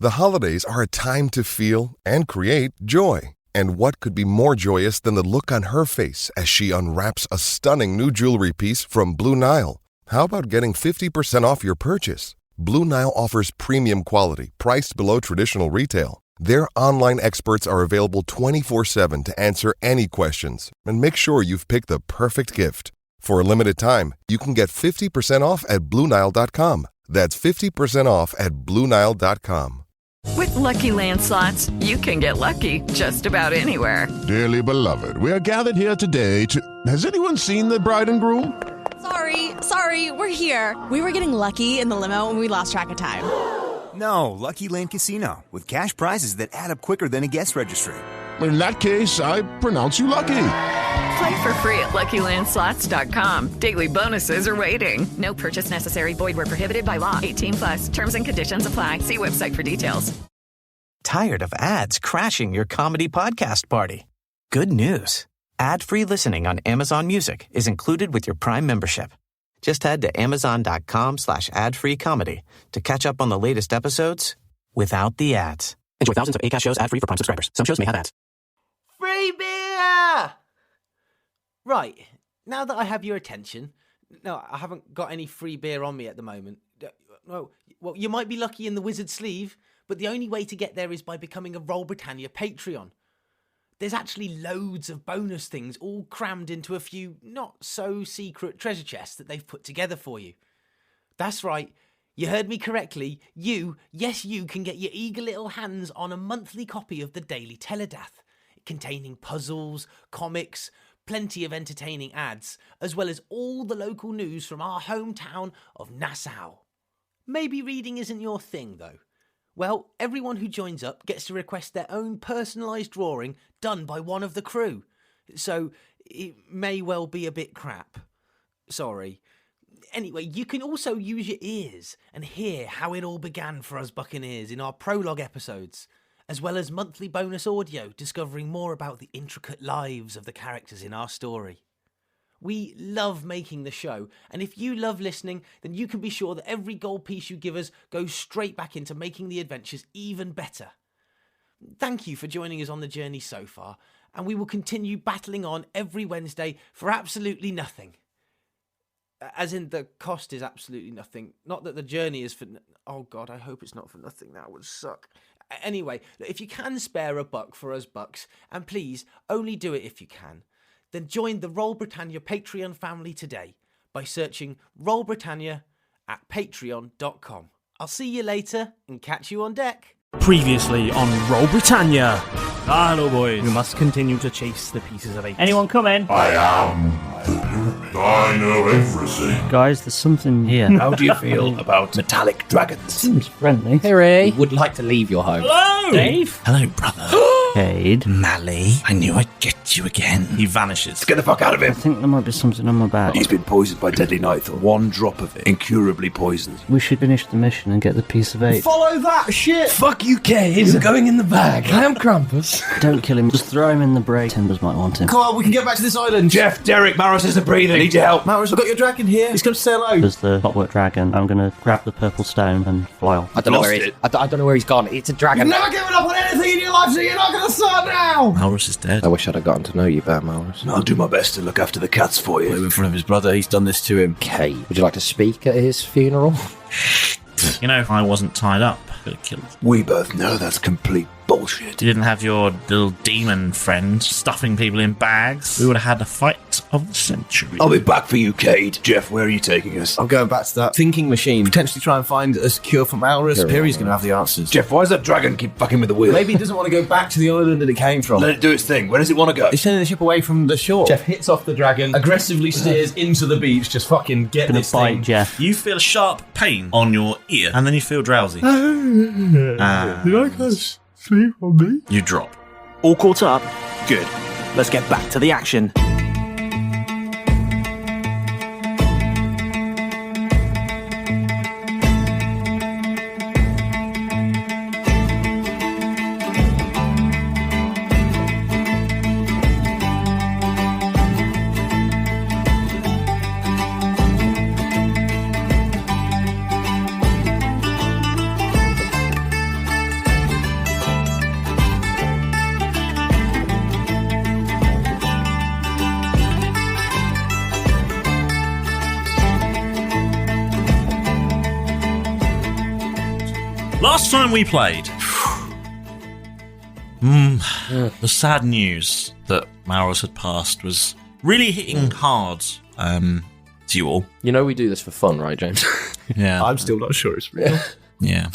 The holidays are a time to feel and create joy. And what could be more joyous than the look on her face as she unwraps a stunning new jewelry piece from Blue Nile? How about getting 50% off your purchase? Blue Nile offers premium quality, priced below traditional retail. Their online experts are available 24/7 to answer any questions and make sure you've picked the perfect gift. For a limited time, you can get 50% off at BlueNile.com. That's 50% off at BlueNile.com. With Lucky Land Slots, you can get lucky just about anywhere. Dearly beloved, we are gathered here today to... Has anyone seen the bride and groom? Sorry, we're here. We were getting lucky in the limo and we lost track of time. No, Lucky Land Casino, with cash prizes that add up quicker than a guest registry. In that case, I pronounce you lucky. Play for free at LuckyLandSlots.com. Daily bonuses are waiting. No purchase necessary. Void where prohibited by law. 18+. Terms and conditions apply. See website for details. Tired of ads crashing your comedy podcast party? Good news. Ad-free listening on Amazon Music is included with your Prime membership. Just head to Amazon.com/ad-free comedy to catch up on the latest episodes without the ads. Enjoy thousands of Acast shows ad-free for Prime subscribers. Some shows may have ads. Free beer! Right, now that I have your attention... No, I haven't got any free beer on me at the moment. Well, you might be lucky in the wizard sleeve, but the only way to get there is by becoming a Roll Britannia Patreon. There's actually loads of bonus things all crammed into a few not-so-secret treasure chests that they've put together for you. That's right, you heard me correctly. You can get your eager little hands on a monthly copy of the Daily Teledath, containing puzzles, comics, plenty of entertaining ads, as well as all the local news from our hometown of Nassau. Maybe reading isn't your thing, though. Well, everyone who joins up gets to request their own personalised drawing done by one of the crew. So, it may well be a bit crap. Sorry. Anyway, you can also use your ears and hear how it all began for us Buccaneers in our prologue episodes, as well as monthly bonus audio discovering more about the intricate lives of the characters in our story. We love making the show, and if you love listening, then you can be sure that every gold piece you give us goes straight back into making the adventures even better. Thank you for joining us on the journey so far, and we will continue battling on every Wednesday for absolutely nothing. As in, the cost is absolutely nothing. Not that the journey is for... Oh God, I hope it's not for nothing. That would suck. Anyway, if you can spare $1 for us bucks, and please, only do it if you can, then join the Roll Britannia Patreon family today by searching Roll Britannia at patreon.com. I'll see you later and catch you on deck. Previously on Roll Britannia. Hello, boys. We must continue to chase the pieces of 8. Anyone come in? I am the pyramid. I know everything. Guys, there's something here. How do you feel about metallic dragons? Seems friendly. Hey, Ray. Would like to leave your home. Hello! Dave? Hello, brother. Cade. Mally. I knew I'd get you again. He vanishes. Let's get the fuck out of him. I think there might be something on my back. He's been poisoned by deadly nightthorn. One drop of it. Incurably poisoned. We should finish the mission and get the piece of 8. Follow that shit! Fuck you, Cade. He's going in the bag. I am Krampus. Don't kill him. Just throw him in the brig. Timbers might want him. Come on, we can get back to this island. Jeff, Derek, Malrus isn't breathing. Need your help. Malrus, I've got your dragon here. He's come to say hello. There's the clockwork dragon. I'm going to grab the purple stone and fly off. I don't know where he is. I don't know where he's gone. It's a dragon. You've never given up on anything in your life, so you're not going to start now. Malrus is dead. I wish I'd have gotten to know you better, Malrus. I'll do my best to look after the cats for you. In front of his brother, he's done this to him. Okay. Would you like to speak at his funeral? You know, if I wasn't tied up, I could have killed him. We both know that's complete bullshit. You didn't have your little demon friend stuffing people in bags. We would have had a fight of the century. I'll be back for you, Cade. Jeff, where are you taking us? I'm going back to that thinking machine. Potentially try and find a cure for Malrus. Perry's going to have the answers. Jeff, why does that dragon keep fucking with the wheel? Maybe he doesn't want to go back to the island that it came from. Let it do its thing. Where does it want to go? He's sending the ship away from the shore. Jeff hits off the dragon, aggressively steers into the beach. Just fucking get this bite thing. Jeff. You feel a sharp pain on your ear, and then you feel drowsy. Did I guys sleep on me? You drop. All caught up? Good. Let's get back to the action. last time we played, the sad news that Malrus had passed was really hitting hard to you all. You know we do this for fun, right, James? Yeah. I'm still not sure it's real. Yeah.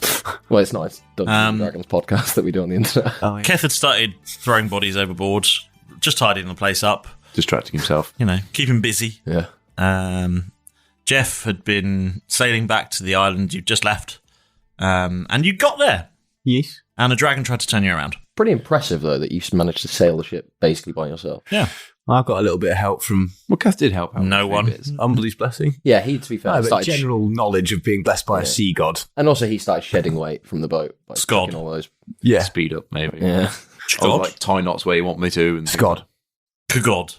Well, it's not. It's Dungeons and Dragons podcast that we do on the internet. Oh, yeah. Keth had started throwing bodies overboard, just tidying the place up. Distracting himself. You know, keep him busy. Yeah. Jeff had been sailing back to the island you'd just left. And you got there. Yes. And a dragon tried to turn you around. Pretty impressive, though, that you managed to sail the ship basically by yourself. Yeah. I've got a little bit of help from... Well, Keth did help out. No one. Humbly's blessing. Yeah, he, to be fair, But started general knowledge of being blessed by a sea god. and also he started shedding weight from the boat. By Scod. taking all those. Yeah. Speed up, maybe. Yeah. Or like tie knots where you want me to. And Scod. Kagod.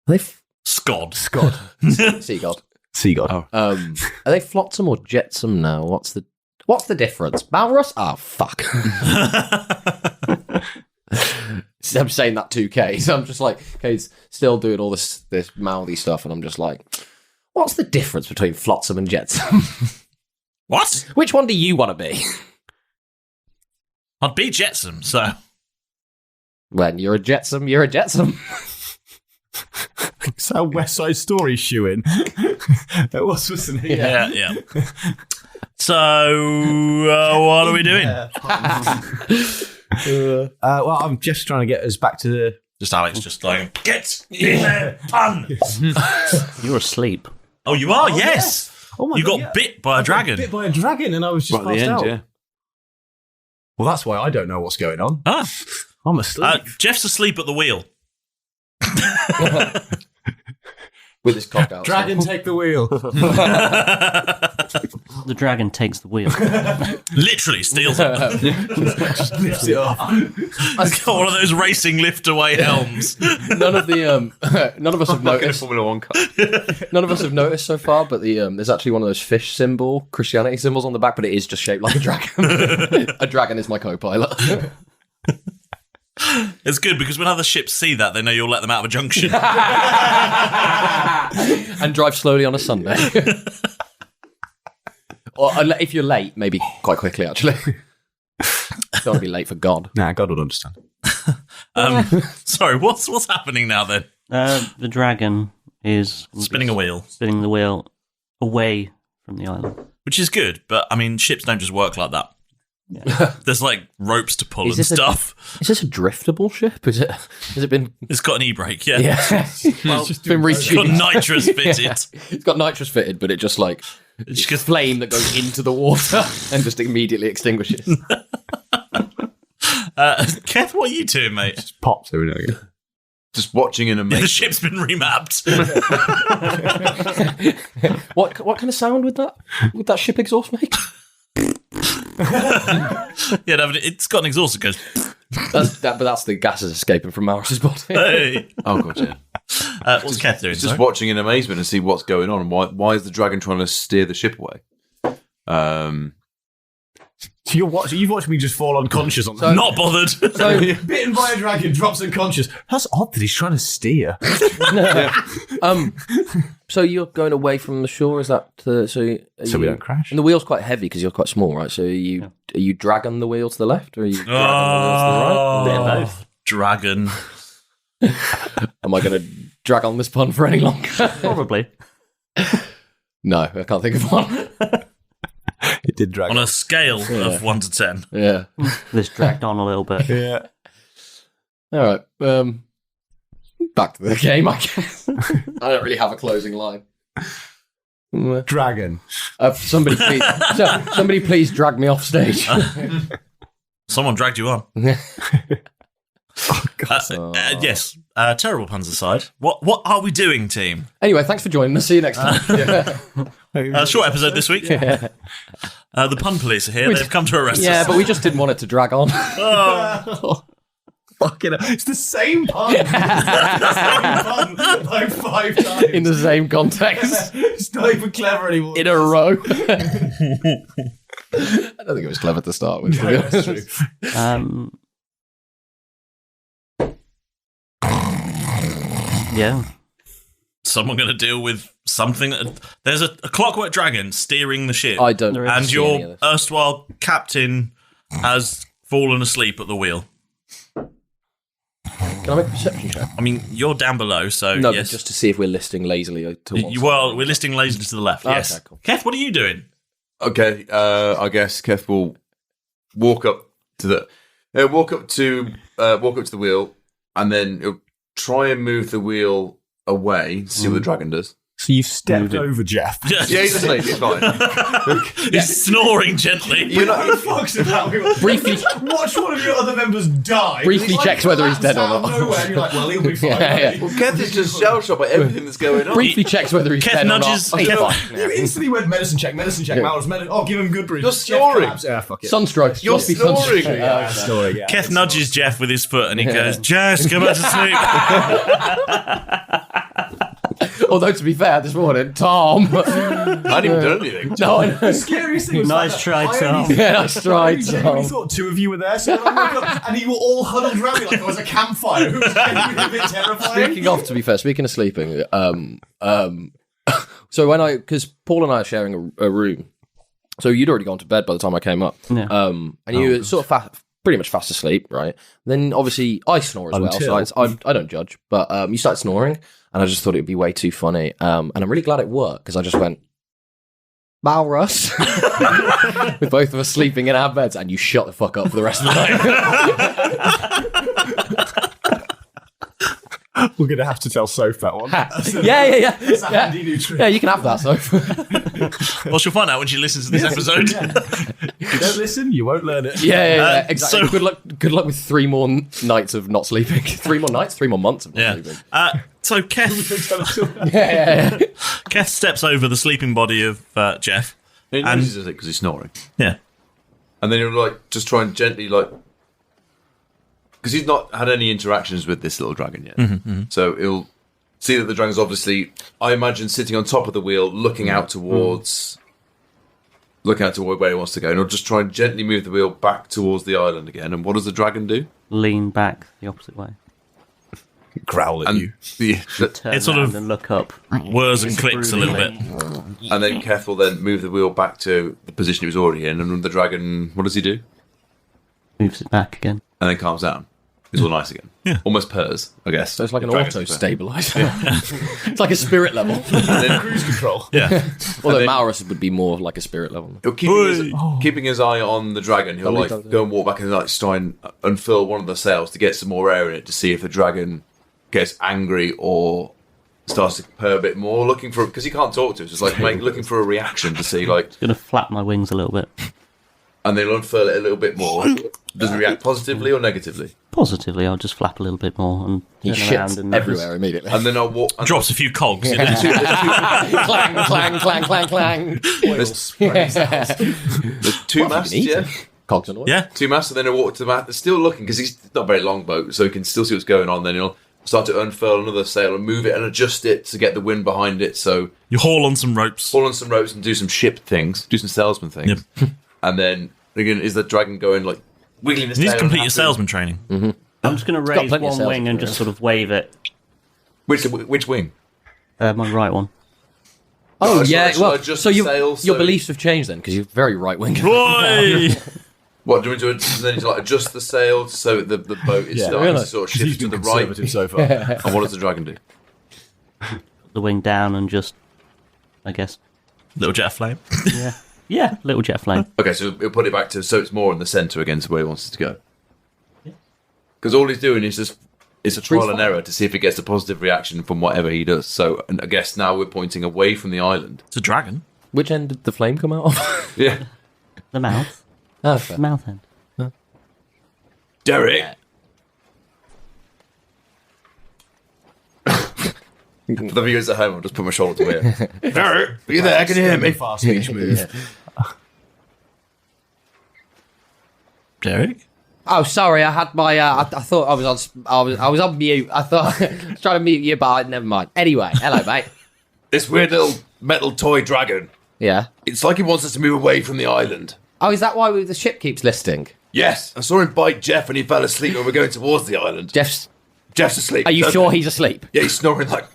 Are they Scod. Scod. sea god? Sea god. Are they flotsam or jetsam now? What's the difference? Malrus? Oh, fuck. I'm saying that to Kay, so I'm just like, Kay's still doing all this mouthy stuff, and I'm just like, what's the difference between flotsam and jetsam? What? Which one do you want to be? I'd be Jetsam, so... When you're a jetsam, you're a jetsam. It's how West Side Story shoeing. It was, wasn't it? Yeah. So, what are we doing? Well, I'm just trying to get us back to the... Just Alex, just like, get in there, pun! You're asleep. Oh, you are? Yes! Oh my you God, got bit by a dragon. Bit by a dragon, and I was just Right at the passed end, out. yeah. Well, that's why I don't know what's going on. Ah. I'm asleep. Jeff's asleep at the wheel. With his cock out. Dragon, take the wheel. The dragon takes the wheel. Literally steals it. Just lifts it off. It's got one of those racing lift-away helms. None of us have Like in a noticed. Formula 1 car. None of us have noticed so far, but there's actually one of those fish symbol Christianity symbols on the back, but it is just shaped like a dragon. A dragon is my co-pilot. It's good because when other ships see that, they know you'll let them out of a junction. And drive slowly on a Sunday. Or if you're late, maybe quite quickly, actually. Don't want to be late for God. Nah, God would understand. Sorry, what's happening now then? The dragon is Spinning a wheel. Spinning the wheel away from the island. Which is good, but I mean, ships don't just work like that. Yeah. There's like ropes to pull Is and this stuff. Is this a driftable ship? Has it been? It's got an e-brake, yeah. Yeah. It's been It's got retuned. nitrous fitted. Yeah. It's got nitrous fitted, but it just like it's just flame that goes into the water and just immediately extinguishes. Keth, what are you doing, mate? Just pops every now and again. Just watching in amazement. The ship's been remapped. What kind of sound would that ship exhaust make? Yeah, no, it's got an exhaust that goes. But that's the gases escaping from Malrus's body. Hey. Oh, God, yeah. What's Keth doing? It's just watching in amazement and see what's going on and why is the dragon trying to steer the ship away? So you've watched me just fall unconscious on that. Not bothered. So bitten by a dragon, drops unconscious. That's odd that he's trying to steer. So you're going away from the shore? Is that so we don't crash? And the wheel's quite heavy because you're quite small, right? So are you dragging the wheel to the left, or are you dragging the wheel to the right? They're both. Dragon. Am I going to drag on this pun for any longer? Probably. No, I can't think of one. It did drag on a scale of 1 to 10. Yeah. This dragged on a little bit. Yeah. All right. Back to the game, I guess. I don't really have a closing line. Dragon. Somebody please drag me off stage. Someone dragged you on. Oh, God. Yes. Terrible puns aside. What are we doing, team? Anyway, thanks for joining us. See you next time. Short episode this week. Yeah. The pun police are here. They've come to arrest us. Yeah, but we just didn't want it to drag on. Fucking hell. It's the same pun. It's the same pun like 5 times. In the same context. It's not even clever anymore. In a row. I don't think it was clever to start with. No, that's true. Yeah. Someone going to deal with something. There's a clockwork dragon steering the ship. I don't. And your erstwhile captain has fallen asleep at the wheel. Can I make a perception check? I mean, you're down below, so No, yes. but just to see if we're listing lazily towards. Well, we're listing lazily to the left. Yes. Okay, cool. Keth, what are you doing? Okay, I guess Keth will walk up to the wheel, and then he'll try and move the wheel away to see what the dragon does. So you've stepped over Jeff. Yeah, he's asleep. He's fine. He's snoring gently. What the fuck's about? Briefly, watch one of your other members die. Briefly checks whether he's dead or not. Nowhere, and you're like, well, he'll be fine. Yeah. Well, Keth is just shell-shocked by everything that's going on. Briefly checks whether he's Keth dead nudges- or not. Keth- You instantly went medicine check, Malrus, Oh, give him good breathing. You're snoring. Fuck it. Sunstroke. You're Must be snoring. sunstroke. Yeah, snoring. Yeah. Keth nudges Jeff with his foot and he goes, Jess, go back to sleep. Although, to be fair, this morning, Tom. I hadn't even done anything. No, I know. The scariest thing was Nice try, Tom. Yeah, nice try, I genuinely Tom. thought two of you were there, so when I woke up, and you were all huddled around me like there was a campfire. It was genuinely a bit terrifying. Speaking of sleeping, so because Paul and I are sharing a room, so you'd already gone to bed by the time I came up, Yeah. and you were sort of pretty much fast asleep, right? Then obviously I snore as well, so I don't judge, but you started snoring, and I just thought it would be way too funny, and I'm really glad it worked because I just went Malrus with both of us sleeping in our beds, and you shut the fuck up for the rest of the night. We're going to have to tell Soph that one. Yeah. That's a handy new trick. Yeah, you can have that, Soph. Well, she'll find out when she listens to this episode. If you don't listen, you won't learn it. Yeah, exactly. so- Good luck with 3 more nights of not sleeping. 3 more nights? 3 more months of not sleeping. So Keth, Yeah. Keth steps over the sleeping body of Jeff. He notices it because he's snoring. Yeah. And then he'll just try and gently because he's not had any interactions with this little dragon yet. So he'll see that the dragon's obviously, I imagine, sitting on top of the wheel, looking out towards where he wants to go, and he'll just try and gently move the wheel back towards the island again. And what does the dragon do? Lean back the opposite way. Growl at you. Turn It sort around of and look up. whirs and clicks a little bit. And then Keth will then move the wheel back to the position he was already in, and the dragon, what does he do? Moves it back again. And then calms down. He's all nice again. Yeah. Almost purrs, I guess. So it's like an Dragon's auto purr. stabilizer. It's like a spirit level. And then Cruise control. Yeah. Although then- Malrus would be more of like a spirit level. he'll keeping his eye on the dragon. He'll go and walk back and try and unfurl one of the sails to get some more air in it to see if the dragon gets angry or starts to purr a bit more, looking for, because he can't talk to us. It's like looking for a reaction to see, Just gonna flap my wings a little bit. And then unfurl it a little bit more. Does it react positively or negatively? Positively, I'll just flap a little bit more and He turn around shits and everywhere immediately. And then I'll walk. Drops a few cogs. Clang, clang, clang, clang, clang. There's 2 masts, yeah? Cogs on the way. Yeah. 2 masts, and then he'll walk to the mast. They're still looking, because he's not a very long boat, so he can still see what's going on. Then he'll start to unfurl another sail and move it and adjust it to get the wind behind it. So You haul on some ropes. and do some ship things, do some salesman things. Yep. And then, again, is the dragon going, wiggling his You need tail? to complete and your salesman training. I'm just gonna got raise plenty of one sales wing and just sort of wave it. Which wing? My right one. Oh, So yeah. shall I Well, adjust so the your sail so- beliefs have changed then, because you're very right wing. Boy! What, do you want to then adjust the sail so the boat is starting really? to sort of He's shift to been the right? conservative so far. And what does the dragon do? Put the wing down and just, I guess. Little jet of flame. Yeah, little jet flame. Okay, so he'll put it back to, so it's more in the centre again to where he wants it to go. Because all he's doing is just, it's a trial and error to see if he gets a positive reaction from whatever he does. So, and I guess now we're pointing away from the island. It's a dragon. Which end did the flame come out of? Yeah. The mouth. Oh, fair. The mouth end. Derek! For the viewers at home, I'll just put my shoulder to here. Derek, are you there? Can you hear me? Fast speech move. Derek? Oh, sorry. I had my. I thought I was on mute. I thought I was trying to mute you, but never mind. Anyway, hello, mate. This weird little metal toy dragon. Yeah. It's like he wants us to move away from the island. Oh, is that why the ship keeps listing? Yes, I saw him bite Jeff and he fell asleep when we're going towards the island. Jeff's asleep. Are you sure he's asleep? Yeah, he's snoring like.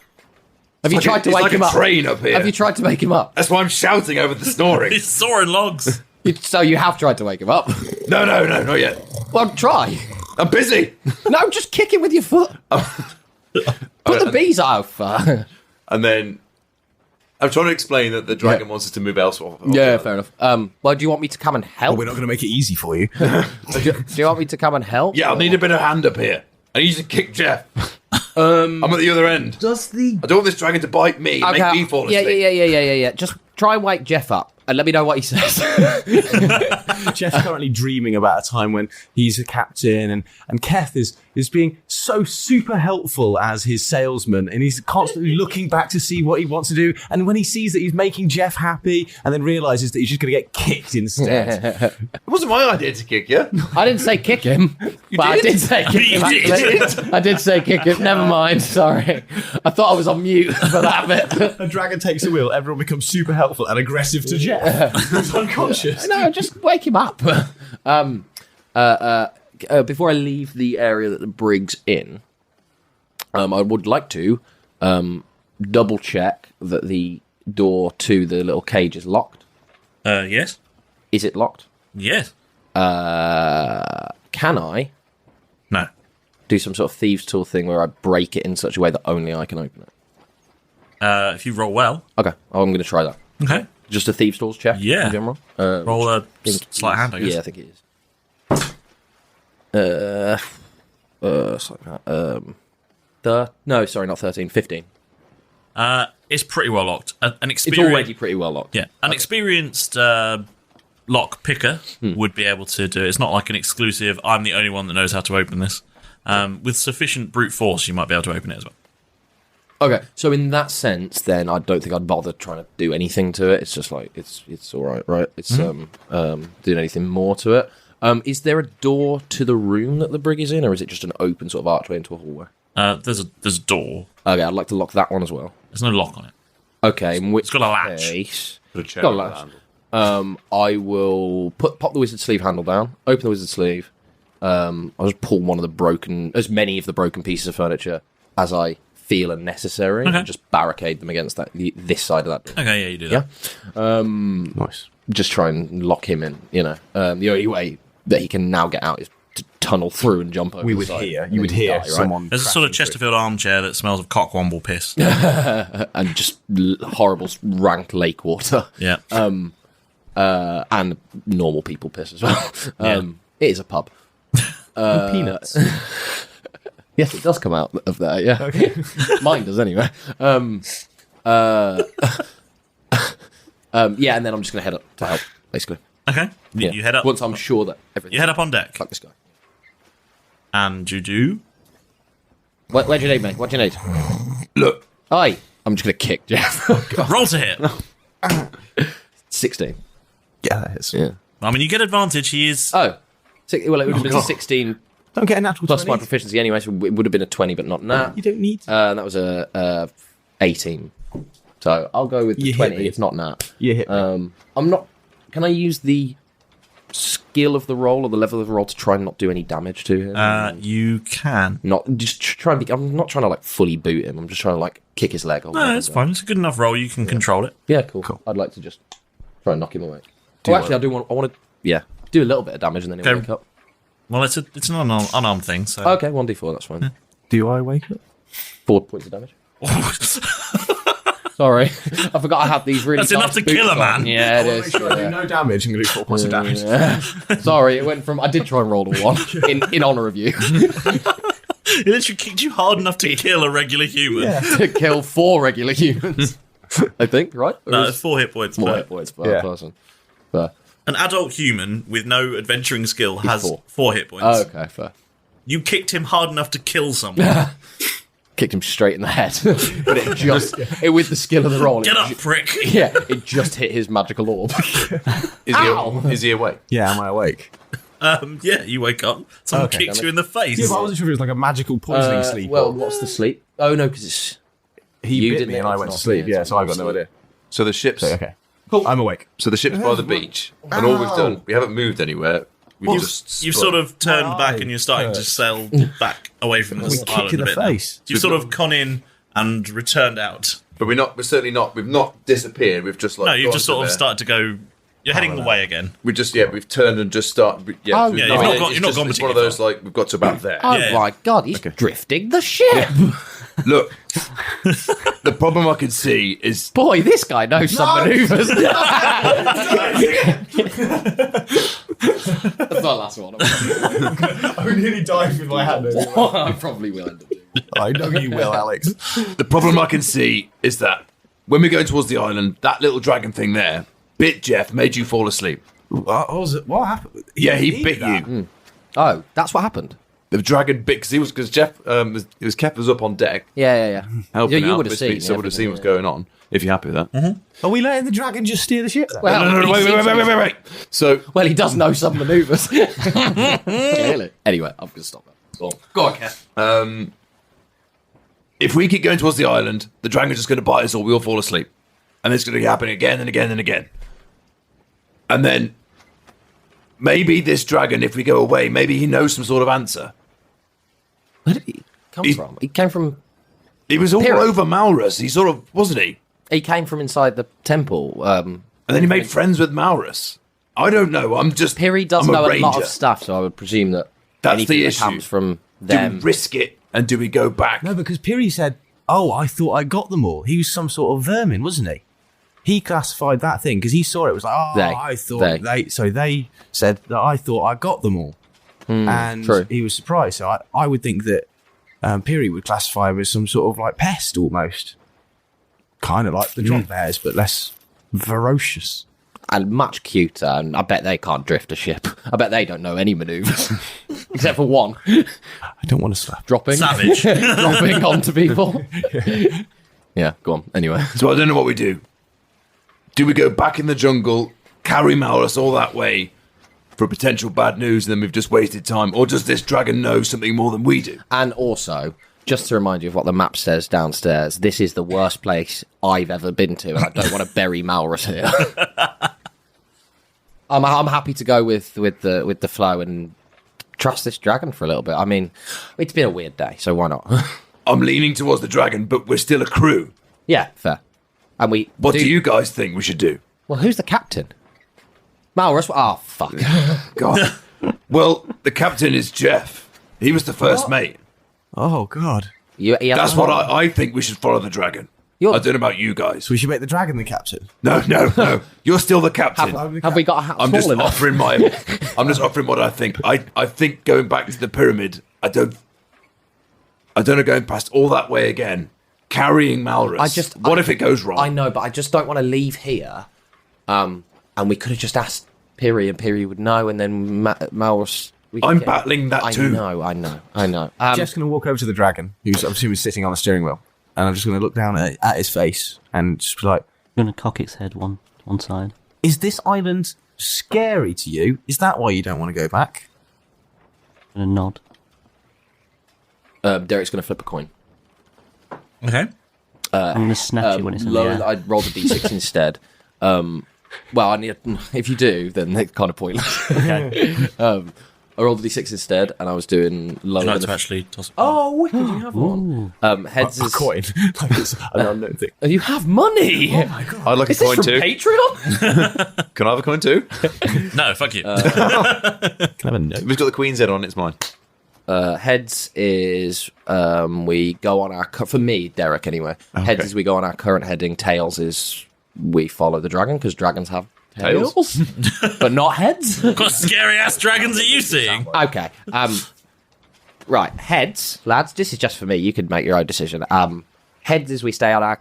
Have you tried to it's wake like him a up? train up here. Have you tried to wake him up? That's why I'm shouting over the snoring. He's sawing logs. So you have tried to wake him up? No, not yet. Well, try. I'm busy. No, just kick him with your foot. Put the bees off. And then I'm trying to explain that the dragon wants us to move elsewhere. Yeah, fair enough. Well, do you want me to come and help? Well, we're not going to make it easy for you. do you want me to come and help? Yeah, I'll need a bit of hand up here. I need you to kick Jeff. I'm at the other end. I don't want this dragon to bite me, Okay. make me fall asleep. Yeah. Just try and wake Jeff up and let me know what he says. Jeff's currently dreaming about a time when he's a captain and Keth is being so super helpful as his salesman, and he's constantly looking back to see what he wants to do, and when he sees that he's making Jeff happy and then realises that he's just going to get kicked instead. It wasn't my idea to kick you. I didn't say kick him, but I did say kick him. Actually. I did say kick him. Never mind. Sorry. I thought I was on mute for that bit. A dragon takes the wheel, everyone becomes super helpful and aggressive to Jeff, who's unconscious. No, just wake him up. Before I leave the area that the brig's in, I would like to double check that the door to the little cage is locked. Yes. Is it locked? Yes. Can I? No. Do some sort of thieves' tool thing where I break it in such a way that only I can open it. If you roll well. Okay, I'm going to try that. Okay. Just a thieves' tools check. Yeah. In general. Roll a sleight hand, I guess. Yeah, I think it is. No, sorry, not 13. 15. It's pretty well locked. It's already pretty well locked. Yeah, an experienced lock picker would be able to do it. It's not like an exclusive. I'm the only one that knows how to open this. With sufficient brute force, you might be able to open it as well. Okay, so in that sense, then I don't think I'd bother trying to do anything to it. It's just like it's all right? It's doing anything more to it. Is there a door to the room that the brig is in, or is it just an open sort of archway into a hallway? There's a door. Okay, I'd like to lock that one as well. There's no lock on it. Okay, in which it's got a latch. Case, got a latch. I will pop the wizard sleeve handle down, open the wizard sleeve. I'll just pull as many of the broken pieces of furniture as I feel are necessary, and just barricade them against this side of that door. Okay, yeah, you do that. Yeah. Nice. Just try and lock him in. The only way that he can now get out is to tunnel through and jump over. You would hear someone. There's a sort of Chesterfield armchair that smells of cockwomble piss and just horrible rank lake water. Yeah. And normal people piss as well. It is a pub. Peanuts. Yes, it does come out of there. Yeah. Okay. Mine does anyway. Yeah, and then I'm just going to head up to help, basically. Okay. Yeah. You head up. Once I'm sure that everything. You head up on deck. Like this guy. And you do? What do you need, mate? What do you need? Look. Hi. I'm just going to kick Jeff. Roll to hit. 16. Yeah, that is. Yeah. I mean, you get advantage. He is. Oh. Well, it would have been a 16. Don't get a natural plus 20. My proficiency anyway, so it would have been a 20, but not now. You don't need to. That was a 18. So I'll go with the 20. It's not nat. You hit me. I'm not. Can I use the skill of the roll or the level of the roll to try and not do any damage to him? You can. Not just try and be. I'm not trying to fully boot him. I'm just trying to kick his leg. No, it's fine. It's a good enough roll. You can control it. Yeah, cool. I'd like to just try and knock him away. I want to. Yeah, do a little bit of damage and then he'll wake up. Well, it's an unarmed thing. So okay, 1d4. That's fine. Yeah. Do I wake up? 4 points of damage. Sorry, I forgot I have these really. That's enough to kill a man. Yeah, it is. Make sure I do no damage and do 4 points of damage. Sorry, it went from. I did try and roll a 1 in honour of you. He literally kicked you hard enough to kill a regular human. Yeah. To kill 4 regular humans. I think, right? No, it's 4 hit points. 4 hit points per person. Fair. An adult human with no adventuring skill has 4 hit points. Oh, okay, fair. You kicked him hard enough to kill someone. Kicked him straight in the head. But with the skill of the roll. Get up, prick. Yeah, it just hit his magical orb. Is he awake? Yeah, am I awake? Yeah, you wake up. Someone kicks you in the face. Yeah, but I wasn't sure if it was like a magical poisoning sleep. Well, what's the sleep? Oh, no, because it's... He bit me and I went to sleep, so I've got no idea. So the ship's... Okay. Cool. I'm awake. So the ship's by the beach, and all we've done, we haven't moved anywhere. You've sort of turned back and you're starting to sail back away from the island a bit. You've sort of gone in and returned out. But we're certainly not. We've not disappeared. We've just No, you've just sort of started to go. You're heading the way again. We just we've turned and just started. Yeah, you've not gone it's one of those like we've got to about there. Oh my god, he's drifting the ship. Look, the problem I can see is boy, this guy knows some maneuvers. That's not the last one. I nearly died with my hand. I probably will end up doing it. I know you will, Alex. The problem I can see is that when we're going towards the island, that little dragon thing there bit Jeff, made you fall asleep. What happened? He bit you. Oh, that's what happened. The dragon bit because Jeff Keth was up on deck. Yeah. Helping you out, would have seen. So would have seen what's going on. If you're happy with that. Mm-hmm. Are we letting the dragon just steer the ship? Well, no, wait. So, well, he does know some maneuvers. Clearly. Anyway, I'm going to stop that. Go on, Keth. If we keep going towards the island, the dragon's just going to bite us or we'll fall asleep. And it's going to be happening again and again and again. And then maybe this dragon, if we go away, maybe he knows some sort of answer. Where did he come from? He came from... He was all over Malrus. He sort of... Wasn't he? He came from inside the temple. And then he made friends with Malrus. I don't know. I'm just... Piri does know a lot of stuff, so I would presume that that's anything the that issue. comes from them... Do we risk it and do we go back? No, because Piri said, I thought I got them all. He was some sort of vermin, wasn't he? He classified that thing because he saw it was like, I thought they. So they said that I thought I got them all, and true. He was surprised. So I would think that Piri would classify him as some sort of like pest almost, kind of like the drop bears, but less ferocious and much cuter. And I bet they can't drift a ship. I bet they don't know any maneuvers except for one. I don't want to slap dropping savage, dropping onto people. Yeah, go on. Anyway, so I don't know what we do. Do we go back in the jungle, carry Malrus all that way for potential bad news, and then we've just wasted time? Or does this dragon know something more than we do? And also, just to remind you of what the map says downstairs, this is the worst place I've ever been to, and I don't want to bury Malrus here. I'm happy to go with the flow and trust this dragon for a little bit. I mean, it's been a weird day, so why not? I'm leaning towards the dragon, but we're still a crew. Yeah, fair. And what do you guys think we should do? Well, who's the captain? Malrus? Oh, fuck. God. Well, the captain is Jeff. He was the first mate. Oh, God. That's what I think we should follow the dragon. I don't know about you guys. So we should make the dragon the captain? No. You're still the captain. Have we got a hat I'm just enough? offering what I think. I think going back to the pyramid, I don't know going past all that way again. Carrying Malrus. What if it goes wrong? I know, but I just don't want to leave here. And we could have just asked Piri, and Piri would know, and then Malrus... I'm battling that too. I know. Jeff's going to walk over to the dragon, who's I'm assuming sitting on the steering wheel, and I'm just going to look down at his face and just be like... I'm going to cock its head one side. Is this island scary to you? Is that why you don't want to go back? I'm going to nod. Derek's going to flip a coin. Okay. I'm going to snatch it when it's in the air. I'd roll the d6 instead. Well, I need. If you do, then it's kind of pointless. Okay. I rolled the d6 instead, and I was doing lower. Would you like to actually toss it? Oh, wicked! You have one. Heads a is coin. Like it's an unknown thing. You have money. Oh my god! I'd like is a coin this too. from Patreon? Can I have a coin too? No, fuck you. Can I have a note? We've got the Queen's head on. It's mine. Heads is we go on our for me, Derek. Anyway, heads is we go on our current heading. Tails is we follow the dragon because dragons have tails, but not heads. What scary ass dragons are you seeing? Okay. Right. Heads, lads. This is just for me. You can make your own decision. Heads is we stay on our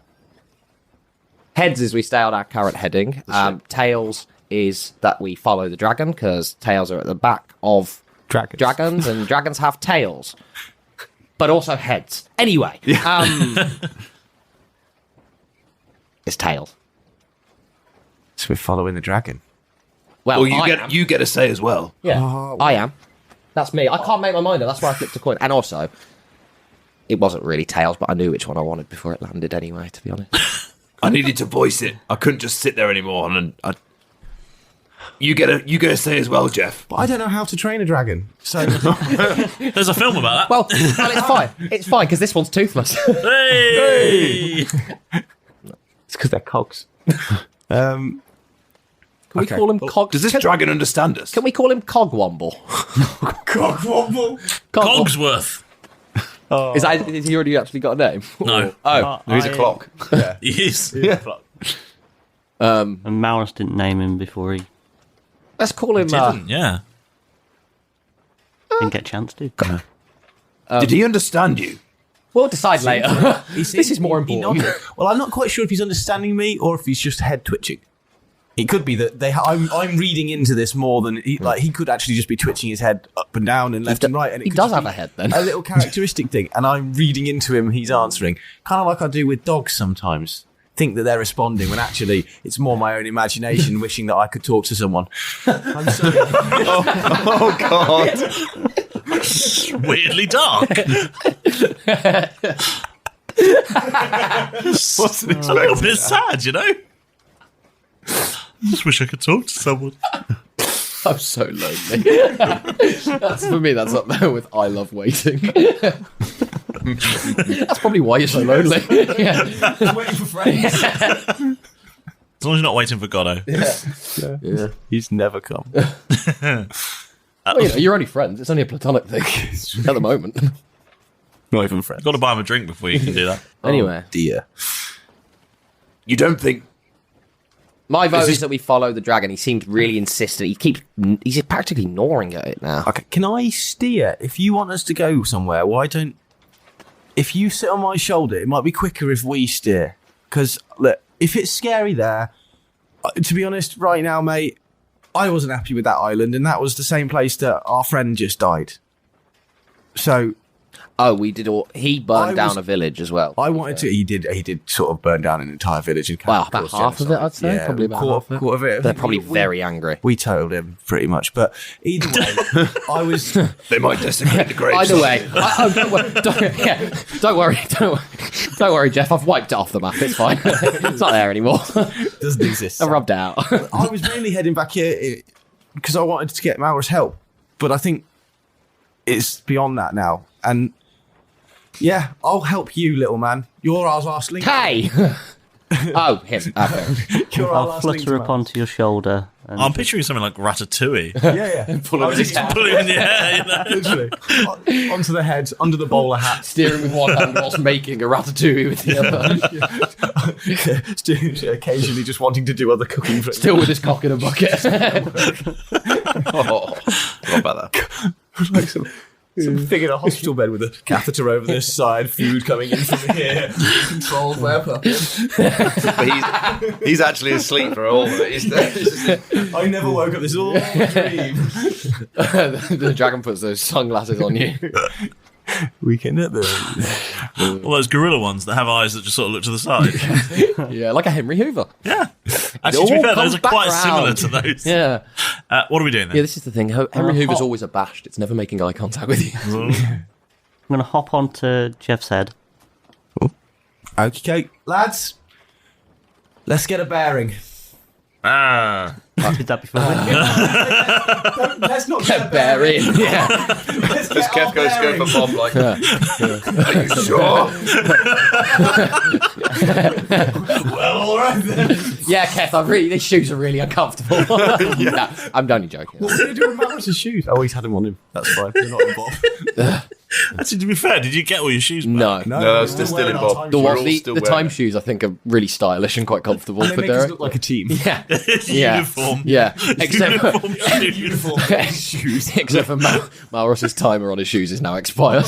current heading. Tails is that we follow the dragon because tails are at the back of dragons, and dragons have tails, but also heads. Anyway, it's tails. So we're following the dragon. Well, you get a say as well. Yeah, I am. That's me. I can't make my mind up. That's why I flipped a coin. And also, it wasn't really tails, but I knew which one I wanted before it landed anyway, to be honest. I needed to voice it. I couldn't just sit there anymore. And you get a say as well, Jeff. But I don't know how to train a dragon. So there's a film about that. Well, it's fine. It's fine because this one's toothless. Hey! because they're cogs. Can we call him Cog? Does this dragon understand us? Can we call him Cogwomble? Cogsworth. Is he already actually got a name? No. He's a clock. Yeah. He is. Yeah. Clock. And Malrus didn't name him before he Let's call him. Didn't, yeah. didn't get a chance to. Did he understand you? We'll decide later. This is more important. Well, I'm not quite sure if he's understanding me or if he's just head twitching. It could be that I'm reading into this more than he could actually just be twitching his head up and down and left and right. And he does have a head then. A little characteristic thing. And I'm reading into him, he's answering. Kind of like I do with dogs sometimes. Think that they're responding when actually it's more my own imagination wishing that I could talk to someone. I'm sorry. Oh God. Weirdly dark. Wasn't It's a little expecting bit that. sad, you know? I just wish I could talk to someone. I'm so lonely. That's for me. That's up there with I love waiting. That's probably why you're so lonely. Yeah. Just waiting for friends. As long as you're not waiting for Goddo. Yeah. He's never come. Well, you're only friends. It's only a platonic thing at the moment. Not even friends. You've got to buy him a drink before you can do that. Anyway, Dear. You don't think... my vote is that we follow the dragon. He seemed really insistent. He's practically gnawing at it now. Okay, can I steer? If you want us to go somewhere, why don't... If you sit on my shoulder, it might be quicker if we steer. Because, look, if it's scary there, to be honest, right now, mate, I wasn't happy with that island, and that was the same place that our friend just died. So... Oh, we did all... He burned down a village as well. I wanted to... He did sort of burn down an entire village. Well, about half of it, I'd say. Yeah, Probably about half quarter of it. They're probably very angry. We totaled him, pretty much. But either way, I was... They might desecrate the graves. Either way. Don't worry, Jeff. I've wiped it off the map. It's fine. It's not there anymore. Doesn't exist. I rubbed out. I was mainly heading back here because I wanted to get Malrus help. But I think it's beyond that now. And... yeah, I'll help you, little man. You're our last link. Hey! Oh, him. Okay. I'll flutter up onto your shoulder. And I'm picturing something like Ratatouille. Yeah. Pull him in the air, you know? Literally. Onto the head, under the bowler hat. Steering with one hand whilst making a ratatouille with the other. Occasionally just wanting to do other cooking. Still with his cock in a bucket. What about that? Like some thing in a hospital bed with a catheter over this side, food coming in from here, controlled by a puppet. But he's actually asleep for all of it. I never woke up. This is all a dream. The dragon puts those sunglasses on you. Weekend at the... All those gorilla ones that have eyes that just sort of look to the side. Yeah, like a Henry Hoover. Yeah. Actually, to be fair, those are quite similar to those. Yeah. What are we doing then? Yeah, this is the thing. Henry Hoover's always abashed. It's never making eye contact with you. I'm going to hop onto Jeff's head. Okay, lads. Let's get a bearing. Ah. I did that before. Let's not get a bearing. Yeah. Because Keth goes to go for Bob, like, are you sure? Well, all right then. Yeah, Keth, these shoes are really uncomfortable. Yeah, I'm only joking. What did you do with Malrus' shoes? Oh, he's had him on him. That's fine. They're not in Bob. Actually, to be fair, did you get all your shoes back? No, they're still in Bob. The time shoes, I think, are really stylish and quite comfortable And they for make us Derek. look like a team. Yeah. Uniform. Yeah. Except Uniform shoes. Except for Malrus's timer on his shoes is now expired.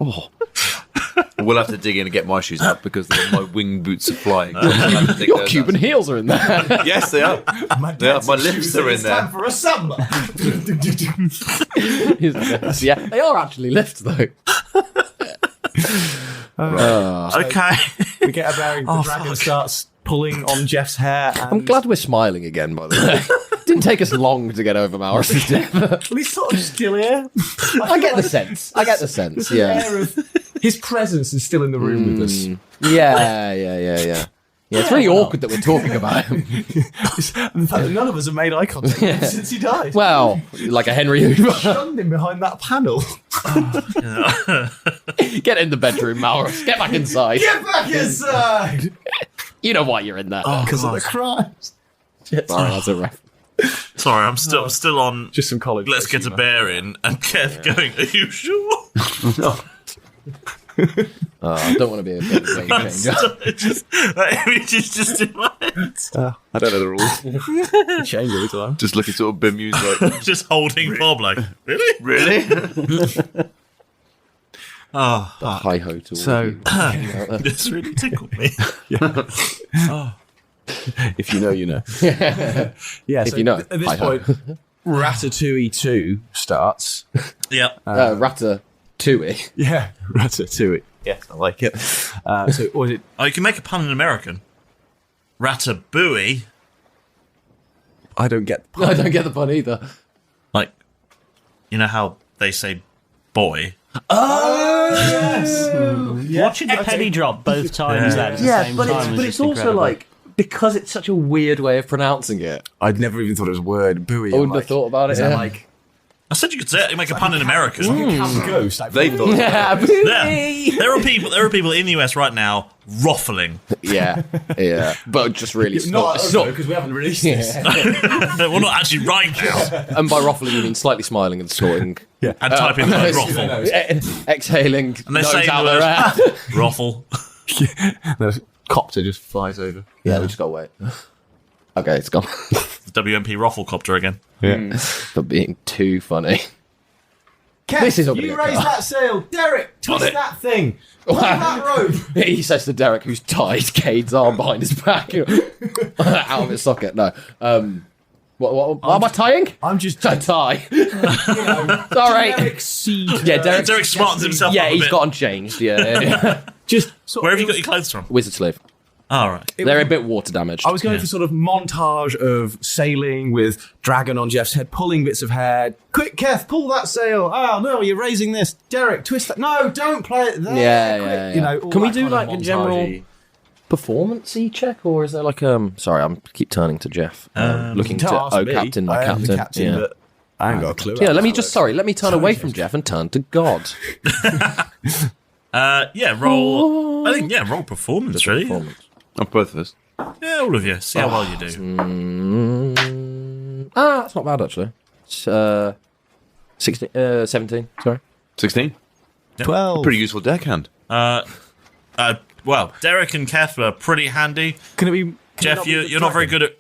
Oh. We'll have to dig in and get my shoes out because my wing boots are flying. Your Cuban heels are in there. Yes, they are. My lips are in there. Time for a samba. Yeah, they are actually lifts though. Okay. We get a bearing. The dragon starts pulling on Jeff's hair. And... I'm glad we're smiling again, by the way. Didn't take us long to get over Malrus's death. Well, he's sort of still here. I get the sense. Yeah. His presence is still in the room with us. Yeah. Yeah, it's really awkward that we're talking about him. In fact, none of us have made eye contact since he died. Well, like a Henry Hoover. Shunned him behind that panel. Get in the bedroom, Malrus. Get back inside. Get back inside! You know why you're in that. Because of the crimes. Sorry, that's a ref. Sorry, I'm still on. Just some college. Let's get a bear in, and Keth going. Are you sure? No. I don't want to be a bit of a game changer. That image is just in my head. I don't know the rules. Change every time. Just looking sort of bemused, like just holding Bob, like really. Hi ho to so. This really tickled me. If you know, you know. Yeah. If you know, at this point, Ratatouille 2 starts. Yep. Ratatouille. Yeah, Ratatouille. Yes, I like it. So, was it? Oh, you can make a pun in American. Ratabouille. I don't get the pun. I don't get the pun either. Like, you know how they say boy? Oh, yes! Watching the penny drop both times then at the same time but it's also like, because it's such a weird way of pronouncing it. I'd never even thought it was a word. Buoy. I wouldn't have thought about it. Is that like... I said you could say it, make a pun in American. Ghost. They thought. There are people in the US right now ruffling. Yeah, but just really not because we haven't released this. Well, not actually right now. And by ruffling, you mean slightly smiling and snorting. Yeah, and typing the word ruffle, exhaling, and they're nose saying out the their word ruffle. The copter just flies over. Yeah, we just got to wait. Okay, it's gone. WMP Rufflecopter again. Yeah. For being too funny. Keth, This is not you gonna raise get that sail. Derek, twist that thing. Pull that rope. He says to Derek, who's tied Cade's arm behind his back, out of his socket. No. What am I tying? I'm just a tie. Sorry. Derek smartens himself Yeah, up a he's bit. got unchanged. Yeah. Just Where have you got your clothes from? Wizard Slave. All right. They're a bit water damaged. I was going for sort of montage of sailing with dragon on Jeff's head, pulling bits of hair. Quick, Keth, pull that sail. Oh, no, you're raising this. Derek, twist that. No, don't play it there. Yeah. You know, all Can we that do kind of like a general montagey- performance-y check, or is there like sorry, I keep turning to Jeff, looking to captain my captain. But I ain't got a clue. Yeah, let me turn away from Jeff and turn to God. Roll. I think roll performance really. Of both of us. Yeah, all of you. See how well you do. That's not bad actually. It's, 16, 17. Sorry, 16. 12. Pretty useful deckhand. Well, Derek and Keth were pretty handy. Can it be Jeff? You're not very good at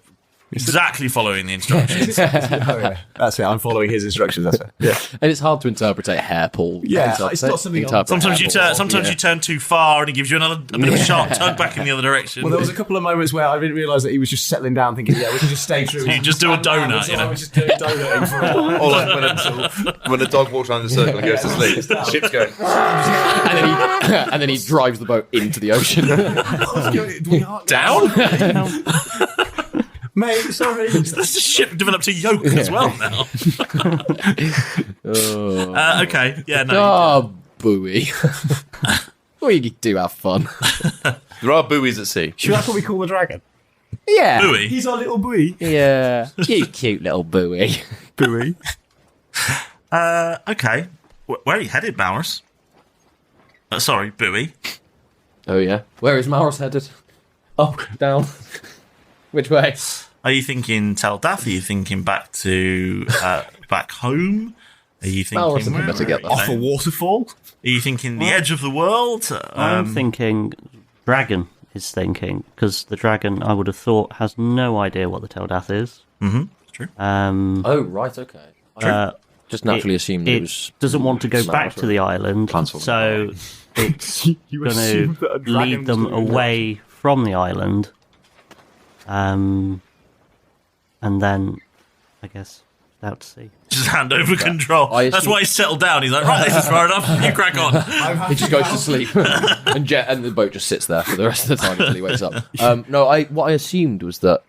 exactly following the instructions. That's it. I'm following his instructions. That's it. Yeah, and it's hard to interpret a hair pull. Yeah, it's not something. Sometimes you turn too far, and he gives you a bit of a sharp tug back in the other direction. Well, there was a couple of moments where I didn't realise that he was just settling down, thinking, "Yeah, we can just stay true." So you just do a donut, you know. I was just doing donutting for a while. Or like when a dog walks around the circle and goes to sleep, the ship's going. and then he drives the boat into the ocean. Down? Mate, sorry. The ship developed a yoke as well now. Okay, yeah, no. Oh, buoy. We do have fun. There are buoys at sea. Sure, that's what we call the dragon. Yeah. Buoy. He's our little buoy. Yeah. You cute little buoy. Buoy. Okay. Where are you headed, Malrus? Sorry, buoy. Oh, yeah. Where is Malrus headed? Up, down. Which way? Are you thinking Teldath? Are you thinking back to back home? Are you thinking off a waterfall? Are you thinking the edge of the world? I'm thinking dragon is thinking, because the dragon, I would have thought, has no idea what the Teldath is. Mm-hmm. True. Oh, right, okay. Just naturally assumed it was... doesn't want to go back to the island, so it's going to lead them away from the island. And then, I guess, out to sea. Just hand over control. That's why he's settled down. He's like, right, this is far enough. You crack on. He just goes to sleep, and the boat just sits there for the rest of the time until he wakes up. No, what I assumed was that,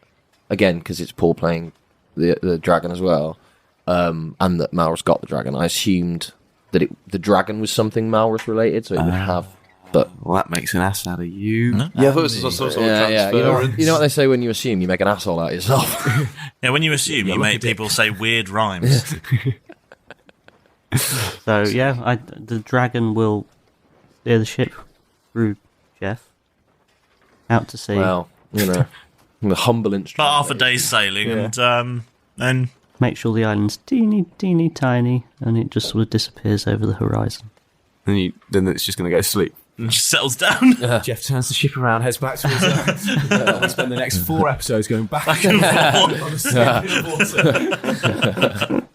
again, because it's Paul playing the dragon as well, and that Malrus got the dragon. I assumed that the dragon was something Malrus related, so it would have. But that makes an ass out of you. Yeah, I thought it was some sort of transfer. You know what they say when you assume, you make an asshole out of yourself. Yeah, when you assume, you make people say weird rhymes. So yeah, the dragon will steer the ship through Jeff out to sea. Well, You know, the humble instrument. Half a day's sailing, and then make sure the island's teeny tiny, and it just sort of disappears over the horizon. And then it's just going to go to sleep. And just settles down. Jeff turns the ship around, heads back to his island. We spend the next 4 episodes going back and forth on a slip in the water.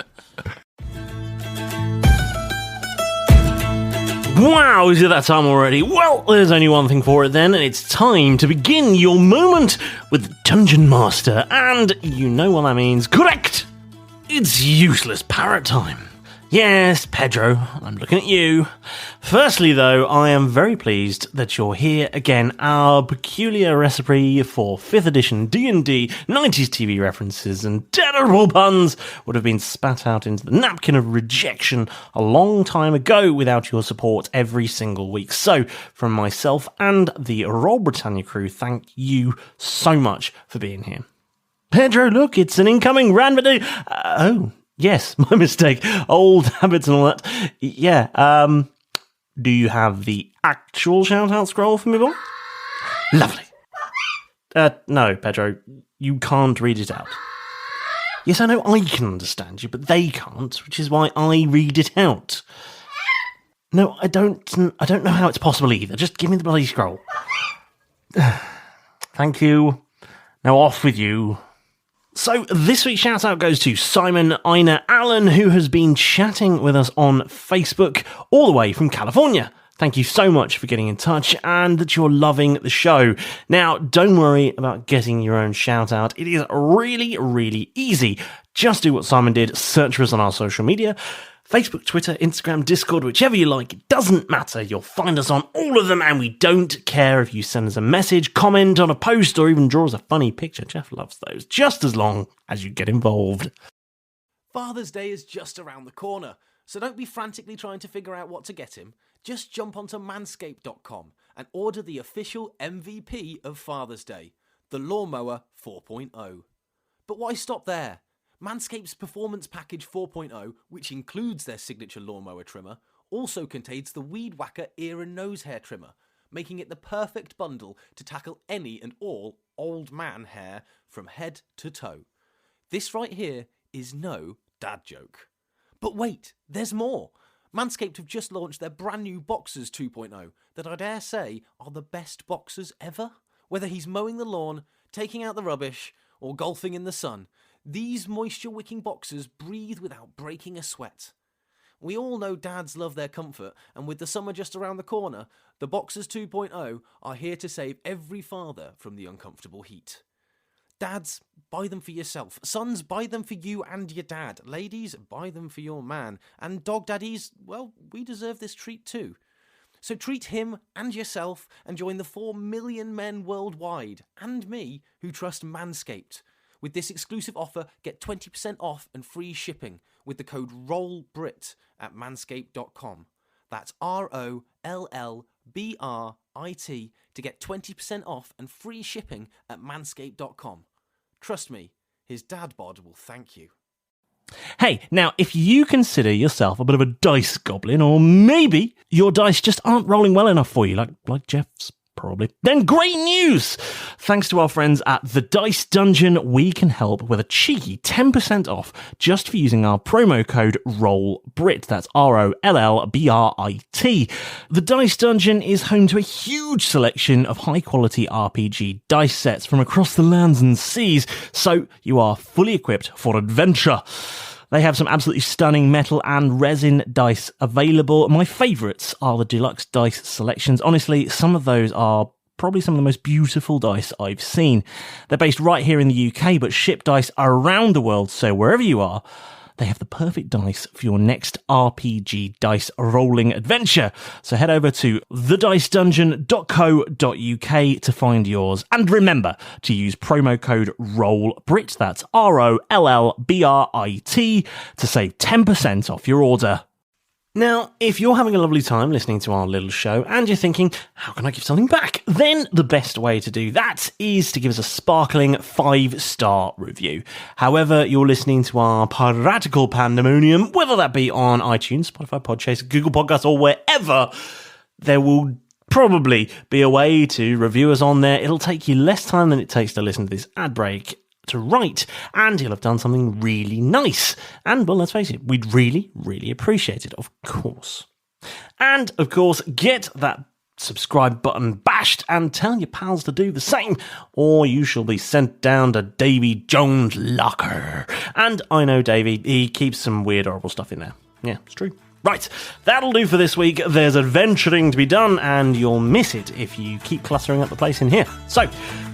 Wow, is it that time already? Well, there's only one thing for it then, and it's time to begin your moment with Dungeon Master. And you know what that means. Correct! It's useless parrot time. Yes, Pedro, I'm looking at you. Firstly, though, I am very pleased that you're here again. Our peculiar recipe for 5th edition D&D, 90s TV references and terrible puns would have been spat out into the napkin of rejection a long time ago without your support every single week. So, from myself and the Roll Britannia crew, thank you so much for being here. Pedro, look, it's an incoming random... oh... Yes, my mistake. Old habits and all that. Yeah, do you have the actual shout-out scroll for me, boy? Lovely. No, Pedro, you can't read it out. Yes, I know I can understand you, but they can't, which is why I read it out. No, I don't know how it's possible either. Just give me the bloody scroll. Thank you. Now off with you. So, this week's shout-out goes to Simon Einar Allen, who has been chatting with us on Facebook all the way from California. Thank you so much for getting in touch and that you're loving the show. Now, don't worry about getting your own shout-out. It is really, really easy. Just do what Simon did. Search for us on our social media. Facebook, Twitter, Instagram, Discord, whichever you like, it doesn't matter. You'll find us on all of them, and we don't care if you send us a message, comment on a post, or even draw us a funny picture. Jeff loves those, just as long as you get involved. Father's Day is just around the corner, so don't be frantically trying to figure out what to get him. Just jump onto manscaped.com and order the official MVP of Father's Day, the Lawnmower 4.0. But why stop there? Manscaped's Performance Package 4.0, which includes their signature lawnmower trimmer, also contains the Weed Whacker ear and nose hair trimmer, making it the perfect bundle to tackle any and all old man hair from head to toe. This right here is no dad joke. But wait, there's more! Manscaped have just launched their brand new Boxers 2.0 that I dare say are the best boxers ever. Whether he's mowing the lawn, taking out the rubbish, or golfing in the sun, these moisture-wicking boxers breathe without breaking a sweat. We all know dads love their comfort, and with the summer just around the corner, the Boxers 2.0 are here to save every father from the uncomfortable heat. Dads, buy them for yourself. Sons, buy them for you and your dad. Ladies, buy them for your man. And dog daddies, well, we deserve this treat too. So treat him and yourself and join the 4 million men worldwide, and me, who trust Manscaped. With this exclusive offer, get 20% off and free shipping with the code ROLLBRIT at manscaped.com. That's ROLLBRIT to get 20% off and free shipping at manscaped.com. Trust me, his dad bod will thank you. Hey, now, if you consider yourself a bit of a dice goblin, or maybe your dice just aren't rolling well enough for you, like Jeff's, probably, then great news! Thanks to our friends at The Dice Dungeon, we can help with a cheeky 10% off just for using our promo code ROLLBRIT. That's ROLLBRIT. The Dice Dungeon is home to a huge selection of high-quality RPG dice sets from across the lands and seas, so you are fully equipped for adventure. They have some absolutely stunning metal and resin dice available. My favourites are the deluxe dice selections. Honestly, some of those are probably some of the most beautiful dice I've seen. They're based right here in the UK, but ship dice around the world, so wherever you are, they have the perfect dice for your next RPG dice rolling adventure. So head over to thedicedungeon.co.uk to find yours. And remember to use promo code ROLLBRIT, that's ROLLBRIT, to save 10% off your order. Now, if you're having a lovely time listening to our little show and you're thinking, how can I give something back? Then the best way to do that is to give us a sparkling 5-star review. However you're listening to our piratical pandemonium, whether that be on iTunes, Spotify, Podchaser, Google Podcasts, or wherever, there will probably be a way to review us on there. It'll take you less time than it takes to listen to this ad break to write, and you'll have done something really nice. And, well, let's face it, we'd really, really appreciate it, of course. And, of course, get that subscribe button bashed and tell your pals to do the same, or you shall be sent down to Davy Jones' locker. And I know Davy, he keeps some weird, horrible stuff in there. Yeah, it's true. Right, that'll do for this week. There's adventuring to be done, and you'll miss it if you keep clustering up the place in here. So,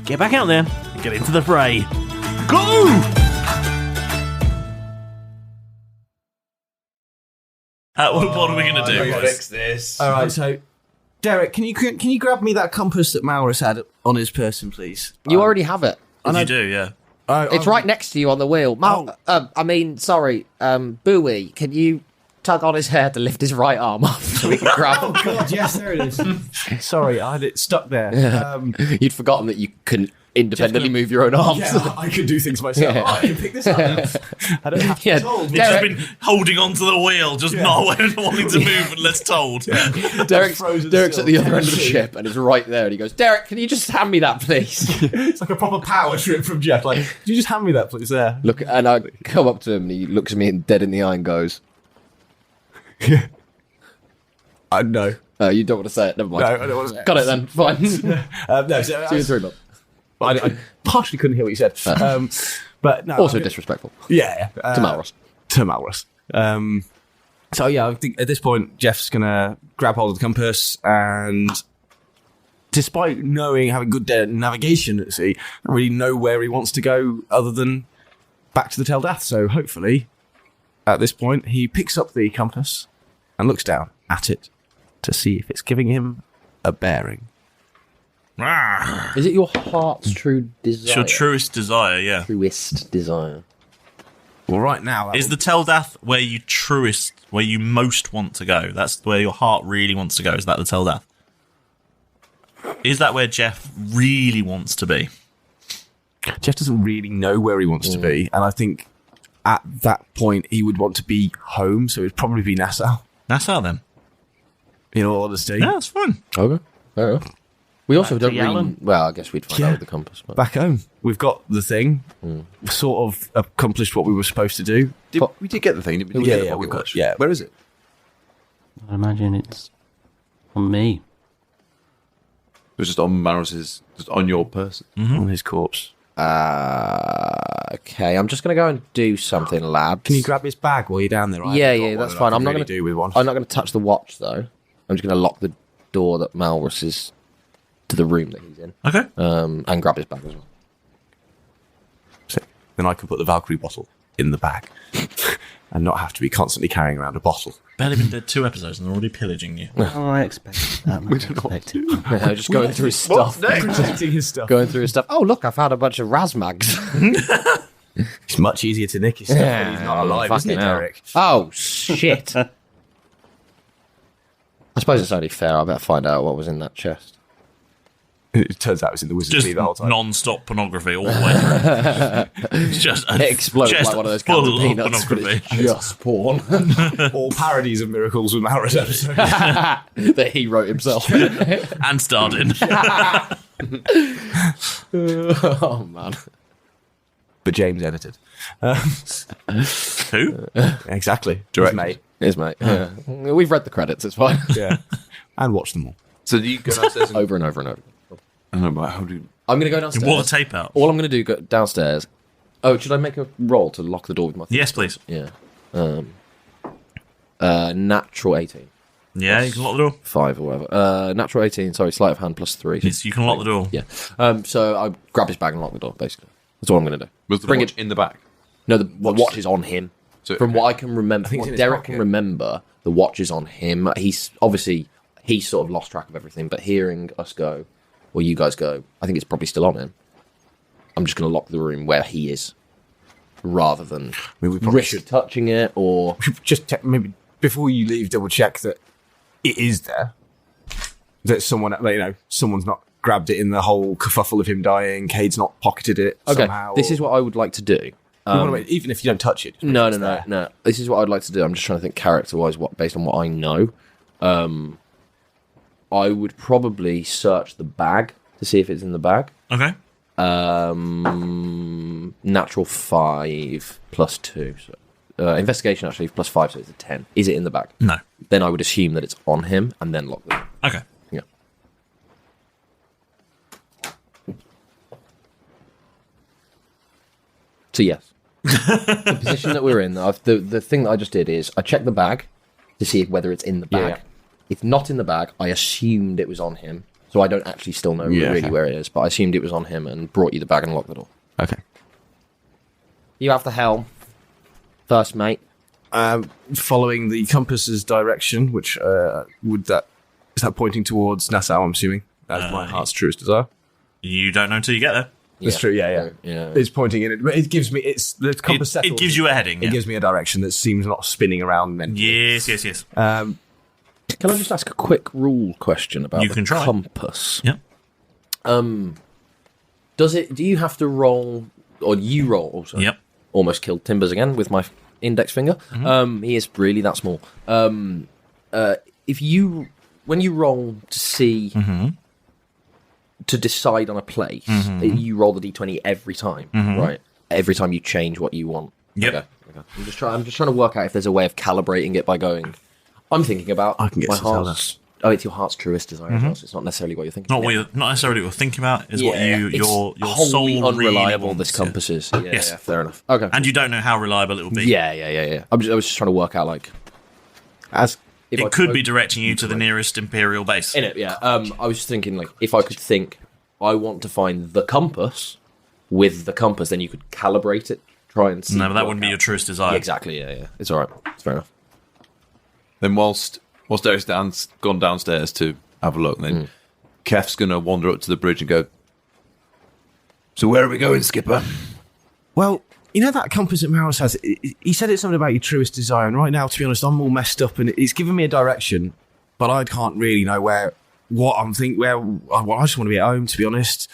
get back out there and get into the fray. Go! What are we going to do? Fix this. All right, so Derek, can you grab me that compass that Malrus had on his person, please? You already have it. You do, yeah. It's right next to you on the wheel. Bowie, can you tug on his hair to lift his right arm up so we can grab him? Oh, God, yes, there it is. Sorry, I had it stuck there. Yeah. You'd forgotten that you couldn't independently move your own arms. Yeah, I could do things myself. Yeah. I can pick this up. I don't have to be told. He's just been holding onto the wheel, just not wanting to move unless told. Derek's at the other end of the ship and he's right there and he goes, Derek, can you just hand me that, please? It's like a proper power trip from Jeff. Like, could you just hand me that, please? There. Look, and I come up to him and he looks at me dead in the eye and goes, no. You don't want to say it. Never mind. No, I don't want to say it. Got it then. Fine. No, so 2 and 3 months. I partially couldn't hear what you said. But no, also disrespectful. Yeah. To Malrus. So yeah, I think at this point Jeff's gonna grab hold of the compass, and despite having good navigation at sea, don't really know where he wants to go other than back to the Teldath. So hopefully, at this point, he picks up the compass and looks down at it to see if it's giving him a bearing. Is it your heart's true desire? It's your truest desire, yeah. Truest desire. Well, right now... Is the Teldath where you most want to go? That's where your heart really wants to go. Is that the Teldath? Is that where Jeff really wants to be? Jeff doesn't really know where he wants to be, and I think at that point he would want to be home, so it'd probably be Nassau. Nassau, then? In all honesty. Yeah, that's fun. Okay, fair enough. We also don't really... Alan. Well, I guess we'd find out with the compass. But. Back home. We've got the thing. We've sort of accomplished what we were supposed to do. We did get the thing, didn't we? Yeah, we've got. Yeah, where is it? I imagine it's on me. It was just on Malrus's, just on your person. On his corpse. Okay, I'm just going to go and do something, lads. Can you grab his bag while you're down there? Yeah, that's fine. I'm not going to do with one. I'm not going to touch the watch, though. I'm just going to lock the door that Malrus is to the room that he's in. Okay. And grab his bag as well. So, then I can put the Valkyrie bottle in the bag and not have to be constantly carrying around a bottle. Barely been dead 2 episodes and they're already pillaging you. Oh, I expected that. We don't know. Just going through his stuff. Protecting his stuff. Going through his stuff. Oh, look, I found a bunch of Razmags. It's much easier to nick his stuff when he's not alive, isn't it, Derek? Oh, shit. I suppose it's only fair. I better find out what was in that chest. It turns out it was in the wizard's Just the whole time. non-stop pornography all the way through. It's just it explodes like one of those cans of peanuts, but it's just porn. All parodies of Miracles with Malrus episodes. That he wrote himself. And starred in. Oh, man. But James edited. Who? Exactly. Direct. His mate. Yeah. We've read the credits, it's fine. Yeah. And watched them all. So do you go downstairs over and over and over? I don't know, how do you... I'm going to go downstairs. You wore the tape out. All I'm going to do, go downstairs. Oh, should I make a roll to lock the door with my thing? Yes, please. Yeah. Natural 18. Yeah, you can lock the door. 5 or whatever. Natural 18, sorry, sleight of hand plus 3. You can lock the door. Yeah. So I grab his bag and lock the door, basically. That's all I'm going to do. Was the watch in the bag? No, the watch is on him. So, from what I can remember, from what Derek can remember, the watch is on him. He's sort of lost track of everything, but hearing us go, or you guys go, I think it's probably still on him. I'm just going to lock the room where he is, rather than risk touching it, or... Just maybe before you leave, double check that it is there. That someone, someone's not grabbed it in the whole kerfuffle of him dying, Cade's not pocketed it somehow. This is what I would like to do. Even if you don't touch it. No. This is what I'd like to do. I'm just trying to think character-wise, based on what I know. I would probably search the bag to see if it's in the bag. Okay. Natural 5 plus 2. So, investigation actually plus 5, so it's a 10. Is it in the bag? No. Then I would assume that it's on him and then lock the door. Okay. Yeah. So yes, the position that we're in, the thing that I just did is I checked the bag to see whether it's in the bag. Yeah. If not in the bag, I assumed it was on him. So I don't actually still know really where it is, but I assumed it was on him and brought you the bag and locked the door. Okay. You have the helm. First, mate. Following the compass's direction, which is that pointing towards Nassau, I'm assuming? That's my heart's truest desire. You don't know until you get there. That's true, yeah. It's pointing in it. It gives me, the compass settles. It gives you a heading. It gives me a direction that seems not spinning around mentally. Yes. Can I just ask a quick rule question about the try. compass? Yep. Do you have to roll, or you roll also? Yep. Almost killed Timbers again with my index finger. Mm-hmm. He is really that small. When you roll to see, to decide on a place, you roll the d20 every time, right? Every time you change what you want. Yep. Okay. I'm just trying to work out if there's a way of calibrating it by going. I'm thinking about I can get my to tell heart's. Oh, it's your heart's truest desire. As well, so it's not necessarily what you're thinking. Not necessarily what you're thinking about. Is what your wholly soul unreliable. really This wants. compass is. Yeah, Yes. yeah, fair enough. Okay. And you don't know how reliable it will be. Yeah. I was just trying to work out It could be directing you to the nearest Imperial base. In it, yeah. I was just thinking, if I could think, I want to find the compass with the compass, then you could calibrate it, try and see. No, but that wouldn't be your truest desire. Yeah, exactly, yeah. It's all right. It's fair enough. Then whilst Eric's gone downstairs to have a look, then Keth's going to wander up to the bridge and go, "So where are we going, Skipper?" Well, you know that compass that Malrus has? He said it's something about your truest desire, and right now, to be honest, I'm all messed up, and it's giving me a direction, but I can't really know what I'm thinking. I just want to be at home, to be honest.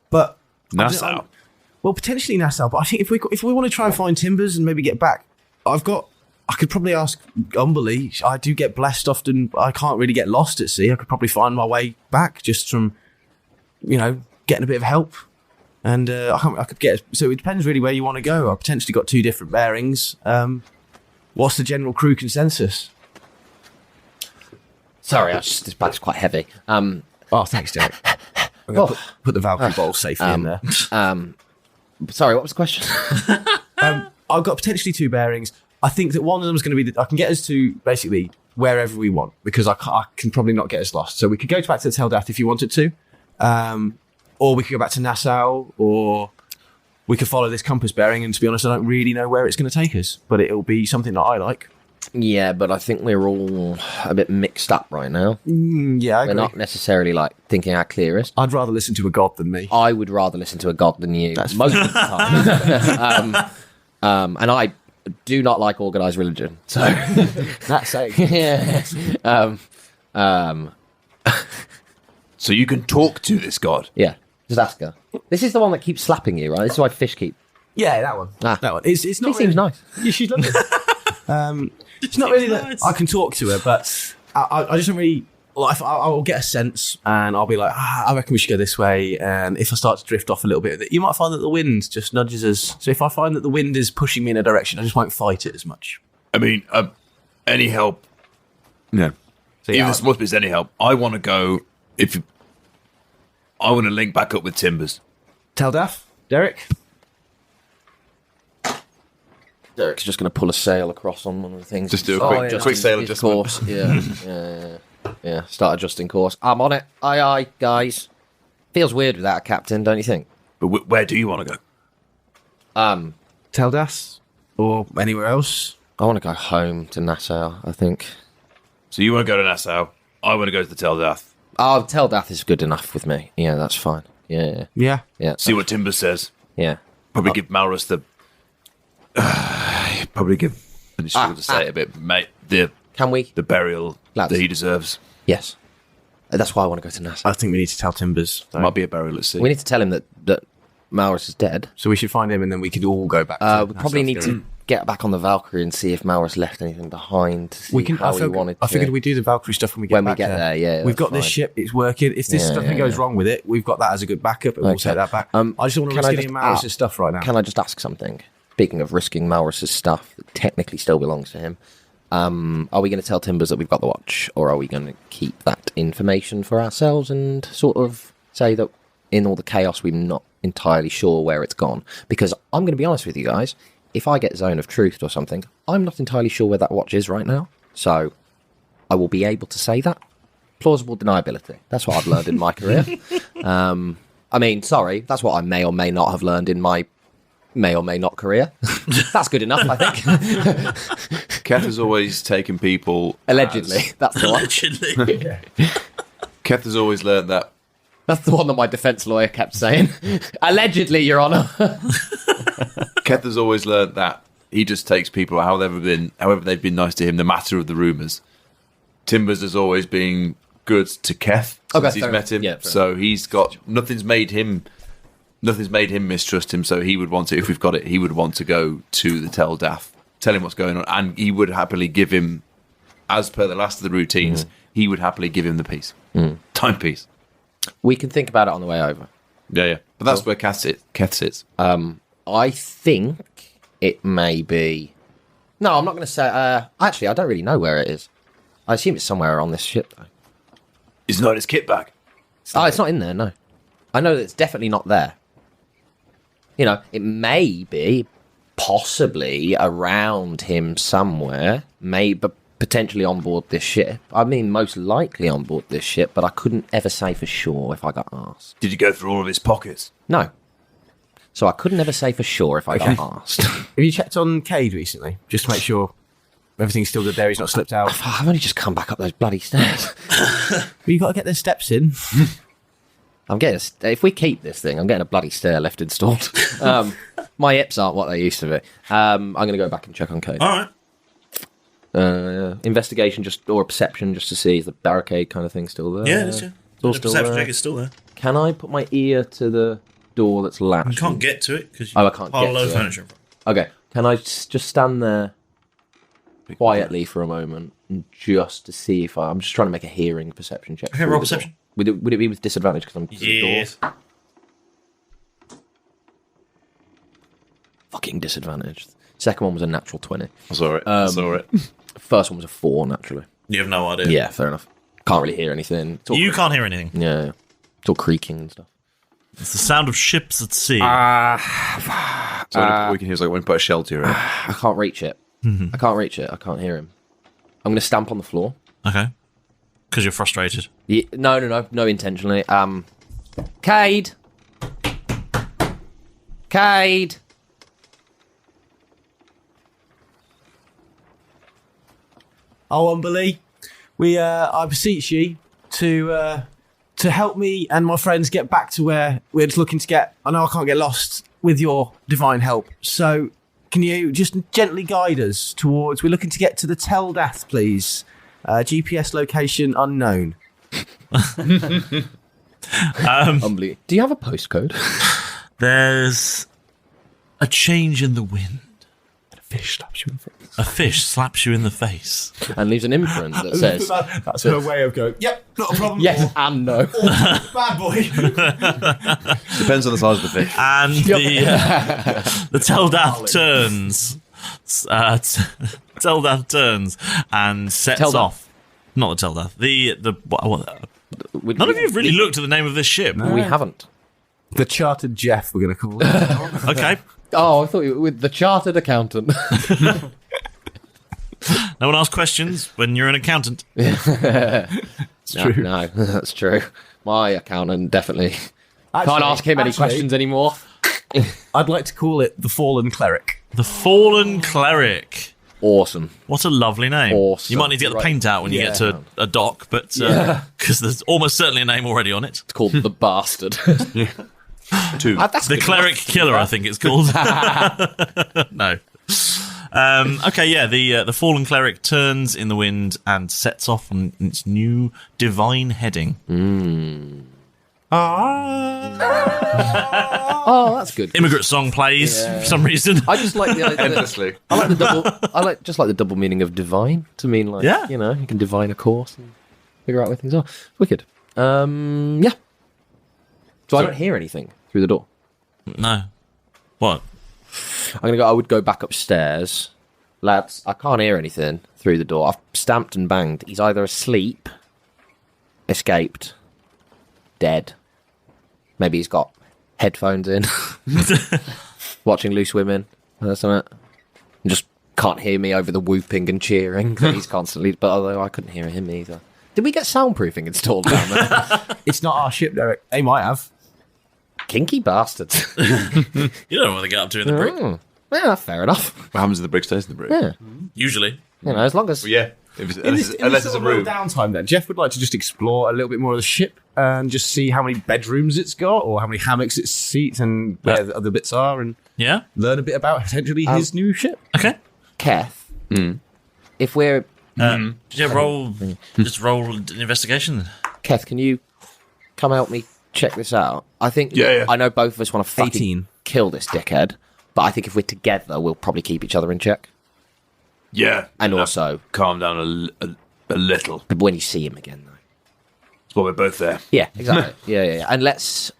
But Nassau. Well, potentially Nassau, but I think if we want to try and find Timbers and maybe get back, I could probably ask Umberly. I do get blessed often. I can't really get lost at sea. I could probably find my way back just from, getting a bit of help. And I could get. So it depends really where you want to go. I potentially got 2 different bearings. What's the general crew consensus? Sorry, this bag's quite heavy. Oh, thanks, Derek. I'm going to put the Valkyrie bowl safely in there. Sorry, what was the question? I've got potentially 2 bearings. I think that one of them is going to be I can get us to basically wherever we want, because I can probably not get us lost. So we could go back to the Teldath if you wanted to, or we could go back to Nassau, or we could follow this compass bearing. And to be honest, I don't really know where it's going to take us, but it'll be something that I like. Yeah, but I think we're all a bit mixed up right now. Yeah, I agree. We're not necessarily thinking our clearest. I'd rather listen to a god than me. I would rather listen to a god than you. That's most of the time. And I do not like organised religion. So that's saying. Yeah. So you can talk to this god? Yeah. Just ask her. This is the one that keeps slapping you, right? This is why fish keep. Yeah, that one. That one. It's not. She seems nice. Yeah, she's lovely. It's not really that I can talk to her, but I just don't really. I'll get a sense, and I'll be like, I reckon we should go this way. And if I start to drift off a little bit, you might find that the wind just nudges us. So if I find that the wind is pushing me in a direction, I just won't fight it as much. I mean, any help? No. So, Even if there's any help, I want to go. I want to link back up with Timbers. Teldath, Derek. Derek's just going to pull a sail across on one of the things. Just do a quick sail adjustment. Course. Yeah. Start adjusting course. I'm on it. Aye, guys. Feels weird without a captain, don't you think? But where do you want to go? Teldath or anywhere else? I want to go home to Nassau, I think. So you want to go to Nassau? I want to go to the Teldath. Oh, Teldath is good enough with me. Yeah, that's fine. Yeah. See what Timbers says. Yeah. Probably give Malrus the. Probably give. I struggle to say it a bit, mate. Can we? The burial that he deserves. Yes. That's why I want to go to Nassau. I think we need to tell Timbers. There might be a burial at sea. We need to tell him that Malrus is dead. So we should find him, and then we could all go back. We probably need to get back on the Valkyrie and see if Malrus left anything behind to see how he wanted to. I figured we do the Valkyrie stuff when we get there. Yeah, we've got this ship; it's working. If something goes wrong with it, we've got that as a good backup, and we'll take that back. I just don't want to risk any of Malrus's stuff right now. Can I just ask something? Speaking of risking Malrus's stuff, that technically still belongs to him. Are we going to tell Timbers that we've got the watch, or are we going to keep that information for ourselves and sort of say that in all the chaos we're not entirely sure where it's gone? Because I'm going to be honest with you guys, if I get Zone of Truth or something, I'm not entirely sure where that watch is right now. So I will be able to say that. Plausible deniability. That's what I've learned in my career. That's what I may or may not have learned in my may or may not career. That's good enough, I think. Keth has always taken people... Allegedly. That's the one. Allegedly. Keth has always learned that... That's the one that my defence lawyer kept saying. Allegedly, Your Honour. Keth has always learned that he just takes people however they've been nice to him, no matter of the rumours. Timbers has always been good to Keth since he's met him. Yeah, so he's got... Nothing's made him mistrust him, so he would want to, if we've got it, he would want to go to the Tell Dath, tell him what's going on, and he would happily give him, as per the last of the routines, he would happily give him the piece. Timepiece. We can think about it on the way over. Yeah. But that's where Keth sits. I think it may be... No, I'm not going to say... actually, I don't really know where it is. I assume it's somewhere on this ship, though. It's not his kit bag. It's not in there, no. I know that it's definitely not there. You know, it may be possibly around him somewhere, but potentially on board this ship. I mean, most likely on board this ship, but I couldn't ever say for sure if I got asked. Did you go through all of his pockets? No. So I couldn't ever say for sure if I got asked. Have you checked on Cade recently? Just to make sure everything's still good there, he's not slipped out? I've only just come back up those bloody stairs. But you've got to get the steps in. If we keep this thing, I'm getting a bloody stair lift installed. My hips aren't what they used to be. I'm going to go back and check on Cade. All right. Investigation or perception just to see is the barricade kind of thing still there? Yeah, it is, yeah. The perception check is still there. Can I put my ear to the door that's latched? You can't get to it because I can't get to it. Furniture. Okay. Can I just stand there quietly for a moment just to see if I'm just trying to make a hearing perception check? Okay, roll perception. Would it be with disadvantage because I'm to the door? Fucking disadvantage. Second one was a natural 20. I saw it. First one was a 4, naturally. You have no idea. Yeah, fair enough. Can't really hear anything. You can't hear anything. Yeah. It's all creaking and stuff. It's the sound of ships at sea. So we can hear is like when we put a shell to it. I can't reach it. I can't reach it. I can't hear him. I'm going to stamp on the floor. Okay. Because you're frustrated. Yeah, no, intentionally. Cade. Oh, Umberly, I beseech you to help me and my friends get back to where we're just looking to get. I know I can't get lost with your divine help, so can you just gently guide us towards? We're looking to get to the Tell Dath, please. GPS location unknown. Humbly. Do you have a postcode? There's a change in the wind. A fish slaps you in the face. A fish slaps you in the face. And leaves an imprint that says... That's her way of going, yep, not a problem. Yes and no. Bad boy. Depends on the size of the fish. And the Tell Dath turns. Tell Dath turns and sets off. Not the Tell Dath. None of you have really looked at the name of this ship. No. We haven't. The Chartered Jeff, we're going to call it. Okay. Oh, I thought you were with the Chartered Accountant. No one asks questions when you're an accountant. It's true. No, that's true. My accountant definitely can't ask him any questions anymore. I'd like to call it the Fallen Cleric. The Fallen Cleric. Awesome. What a lovely name. Awesome. You might need to get the paint out when you get to a dock, but because there's almost certainly a name already on it. It's called the Bastard. The Cleric Killer, I think it's called. No. Okay, yeah, the Fallen Cleric turns in the wind and sets off on its new divine heading. Oh, that's good. Immigrant song plays for some reason. I just like the endlessly. I like the double. I like the double meaning of divine to mean like you know you can divine a course and figure out where things are. Wicked. Yeah. So I don't hear anything through the door. No. What? I would go back upstairs. Lads, I can't hear anything through the door. I've stamped and banged. He's either asleep, escaped, dead. Maybe he's got headphones in, watching Loose Women or something. And just can't hear me over the whooping and cheering that he's constantly. But although I couldn't hear him either. Did we get soundproofing installed down there? It's not our ship, Derek. They might have. Kinky bastards. You don't know what they get up to in the brig. Yeah, fair enough. What happens in the brig stays in the brig. Yeah. Usually. You know, as long as... Well, yeah. Unless it's a real downtime, then Jeff would like to just explore a little bit more of the ship and just see how many bedrooms it's got or how many hammocks it seats and where the other bits are and learn a bit about potentially his new ship. Okay. Keth, if we're... roll an investigation. Keth, can you come help me check this out? I think I know both of us want to fucking kill this dickhead, but I think if we're together, we'll probably keep each other in check. Yeah. And also... calm down a little. When you see him again, though. That's why we're both there. Yeah, exactly. yeah. And let's...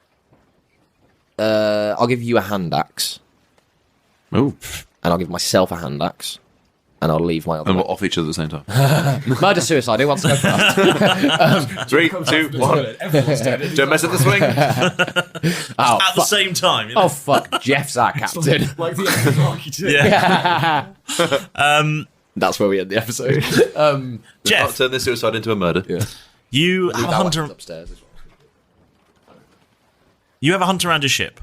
I'll give you a hand axe. Ooh. And I'll give myself a hand axe. And I'll leave my other And one. we're off each other at the same time. Murder-suicide. Who wants to go first? 3, 2, 1. Don't mess up the swing. At the same time. You know? Oh, fuck. Jeff's our captain. Like the Aftermarket too. Yeah. That's where we end the episode. Jeff. I'll turn this suicide into a murder. Yeah. You have a hunter upstairs as well. You have a hunt around your ship,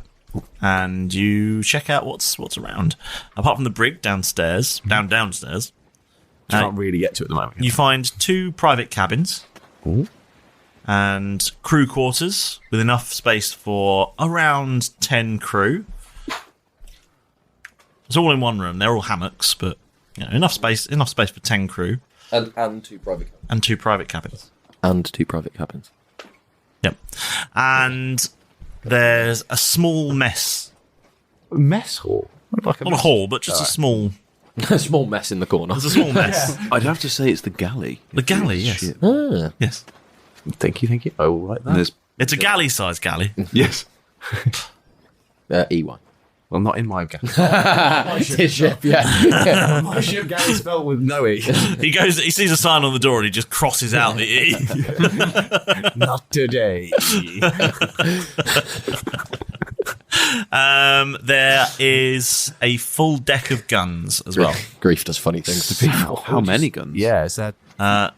and you check out what's around. Apart from the brig downstairs, downstairs, you can't really get to at the moment. You find 2 private cabins and crew quarters with enough space for around 10 crew. It's all in one room. They're all hammocks, but enough space for 10 crew. And 2 private cabins. And 2 private cabins. And 2 private cabins. Yep. And there's a small mess. Mess hall? Not a hall, but just a small... a small mess in the corner. There's a small mess. I'd have to say it's the galley. The galley, yes. Shit. Yes. Thank you. I will write that. It's a galley-sized galley. Yes. E1. Well, not in my galley. His ship, yeah. My ship galley spelled with no E. He sees a sign on the door and he just crosses out the E. Not today. There is a full deck of guns as well. Grief does funny things to people. How many guns? Yeah, is that...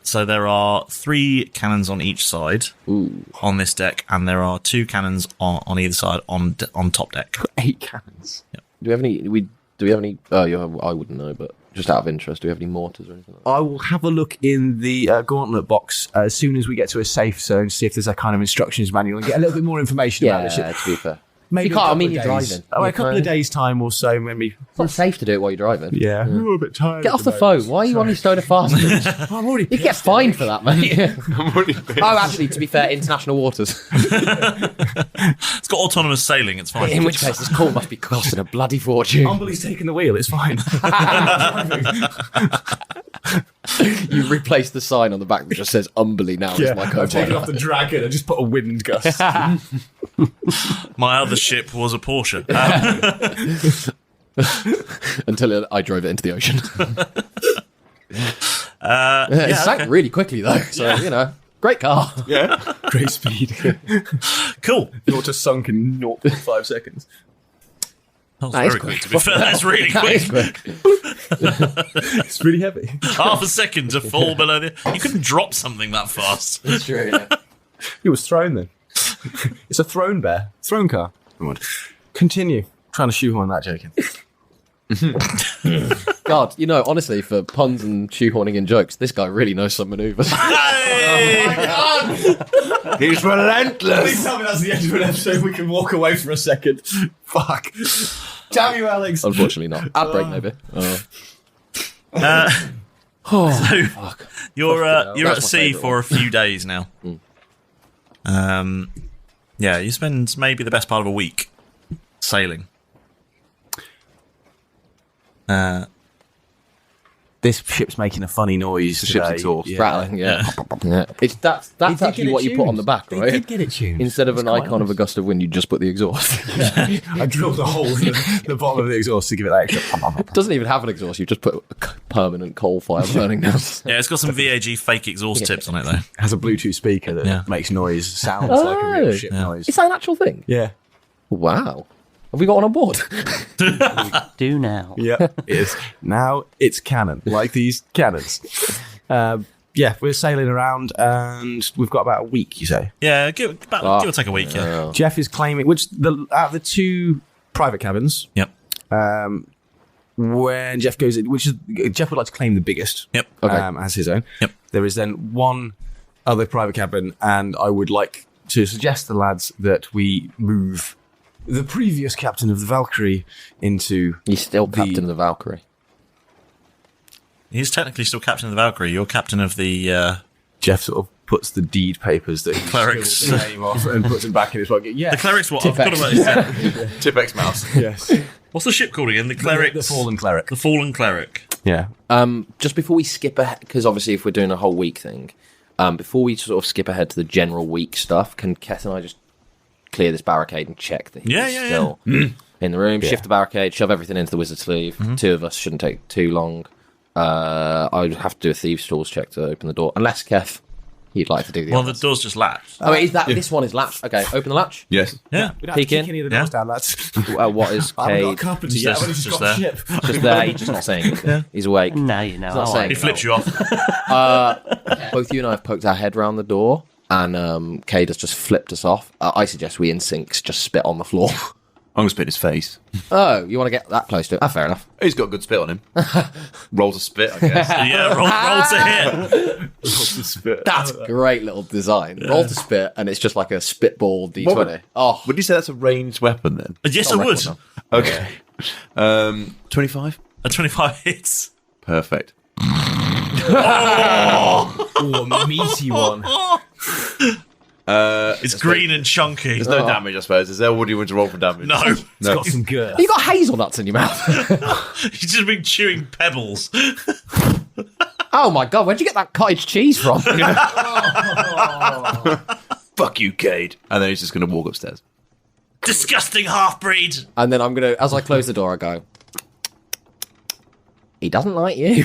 So there are 3 cannons on each side on this deck, and there are 2 cannons on either side on top deck. 8 cannons. Yep. Do we have any? I wouldn't know, but just out of interest, do we have any mortars or anything like that? I will have a look in the gauntlet box as soon as we get to a safe zone, see if there's a kind of instructions manual and get a little bit more information about the ship. Yeah, to be fair. Maybe you can't, you're driving. A couple of days' time or so, maybe. It's not safe to do it while you're driving. Yeah. I'm a bit tired. Get off the phone. Why are you on your soda fast? I'm already You get fined for that, mate. I'm already pissed. Oh, actually, to be fair, international waters. It's got autonomous sailing, it's fine. In which case, this call must be costing a bloody fortune. Umbly's taking the wheel, it's fine. You replace the sign on the back that just says Umbly now is my I've taken off co-pilot. the dragon and just put a wind gust. My other ship was a Porsche. Until I drove it into the ocean. It sank really quickly, though. So, great car. Yeah. Great speed. Cool. You're just sunk in 0.5 seconds. That was very quick, to be fair. That's really quick. It's really heavy. Half a second to fall below the... You couldn't drop something that fast. That's true, yeah. He was thrown then. It's a throne bear. Throne car. Continue. Trying to shoehorn that joke in. God, honestly, for puns and shoehorning in jokes, this guy really knows some manoeuvres. Hey! Oh my God! He's relentless. Please tell me that's the end of an episode. We can walk away for a second. Fuck. Damn you, Alex. Unfortunately not. Ad break, maybe. So fuck. You're That's at my sea favourite for one. a few days now. Yeah, you spend maybe the best part of a week sailing. This ship's making a funny noise. The ship's exhaust. Rattling, yeah. That's actually what you put on the back, right? They did get it tuned. Instead of an icon of a gust of wind, you just put the exhaust. I drilled a hole in the bottom of the exhaust to give it that extra. It doesn't even have an exhaust. You just put a permanent coal fire burning down. Yeah, it's got some VAG fake exhaust tips on it, though. It has a Bluetooth speaker that makes noise, sounds like a real ship noise. Is that an actual thing? Yeah. Wow. Have we got one on board? Do now. Yeah, it is. Now it's canon, like these cannons. We're sailing around and we've got about a week, you say? Yeah, give or take a week, yeah. Jeff is claiming, out of the two private cabins, yep. When Jeff goes in, Jeff would like to claim the biggest, yep. As his own. Yep. There is then one other private cabin, and I would like to suggest to the lads that we move the previous captain of the Valkyrie into... He's still captain of the Valkyrie. He's technically still captain of the Valkyrie. You're captain of the... Jeff sort of puts the deed papers that he clerics the name off and puts them back in his pocket. Yeah, the clerics. What? I've got about this. Tipex mouse. Yes. What's the ship called again? The clerics. The fallen cleric. The fallen cleric. Yeah. Just before we skip ahead, because obviously if we're doing a whole week thing, before we sort of skip ahead to the general week stuff, can Keth and I just clear this barricade and check that he's still in the room? Shift the barricade, shove everything into the wizard's sleeve. Two of us shouldn't take too long. I would have to do a thieves' tools check to open the door, unless Keth, you'd like to do the Well, the door's just latched. Oh, is that this one is latched? Okay, open the latch. Yes. Yeah. We don't Peek have to in. kick any of the doors down, lads. What is I haven't got a Cade? carpenter yet. I've only just got a ship. Just there. He's just not saying anything. He's awake. Now you know. He's not saying He flips you off. Both you and I have poked our head round the door, and Cade has just flipped us off. I suggest we in syncs just spit on the floor. I'm going to spit in his face. Oh, you want to get that close to it? Fair enough. He's got a good spit on him. Roll to spit, I guess. Yeah, roll to hit. Roll to spit. That's a great little design. Roll to spit, and it's just like a spitball D20. Would you say that's a ranged weapon then? Yes, I would. Okay. 25? A 25 hits. Perfect. Oh, a meaty one. It's green and chunky. There's no damage, I suppose. Is there? What do you want to roll for damage? No. It's got some girth. You got hazelnuts in your mouth. You've just been chewing pebbles. Oh my god, where'd you get that cottage cheese from? Fuck you, Cade. And then he's just going to walk upstairs. Disgusting half-breed. And then I'm going to, as I close the door, I go, he doesn't like you.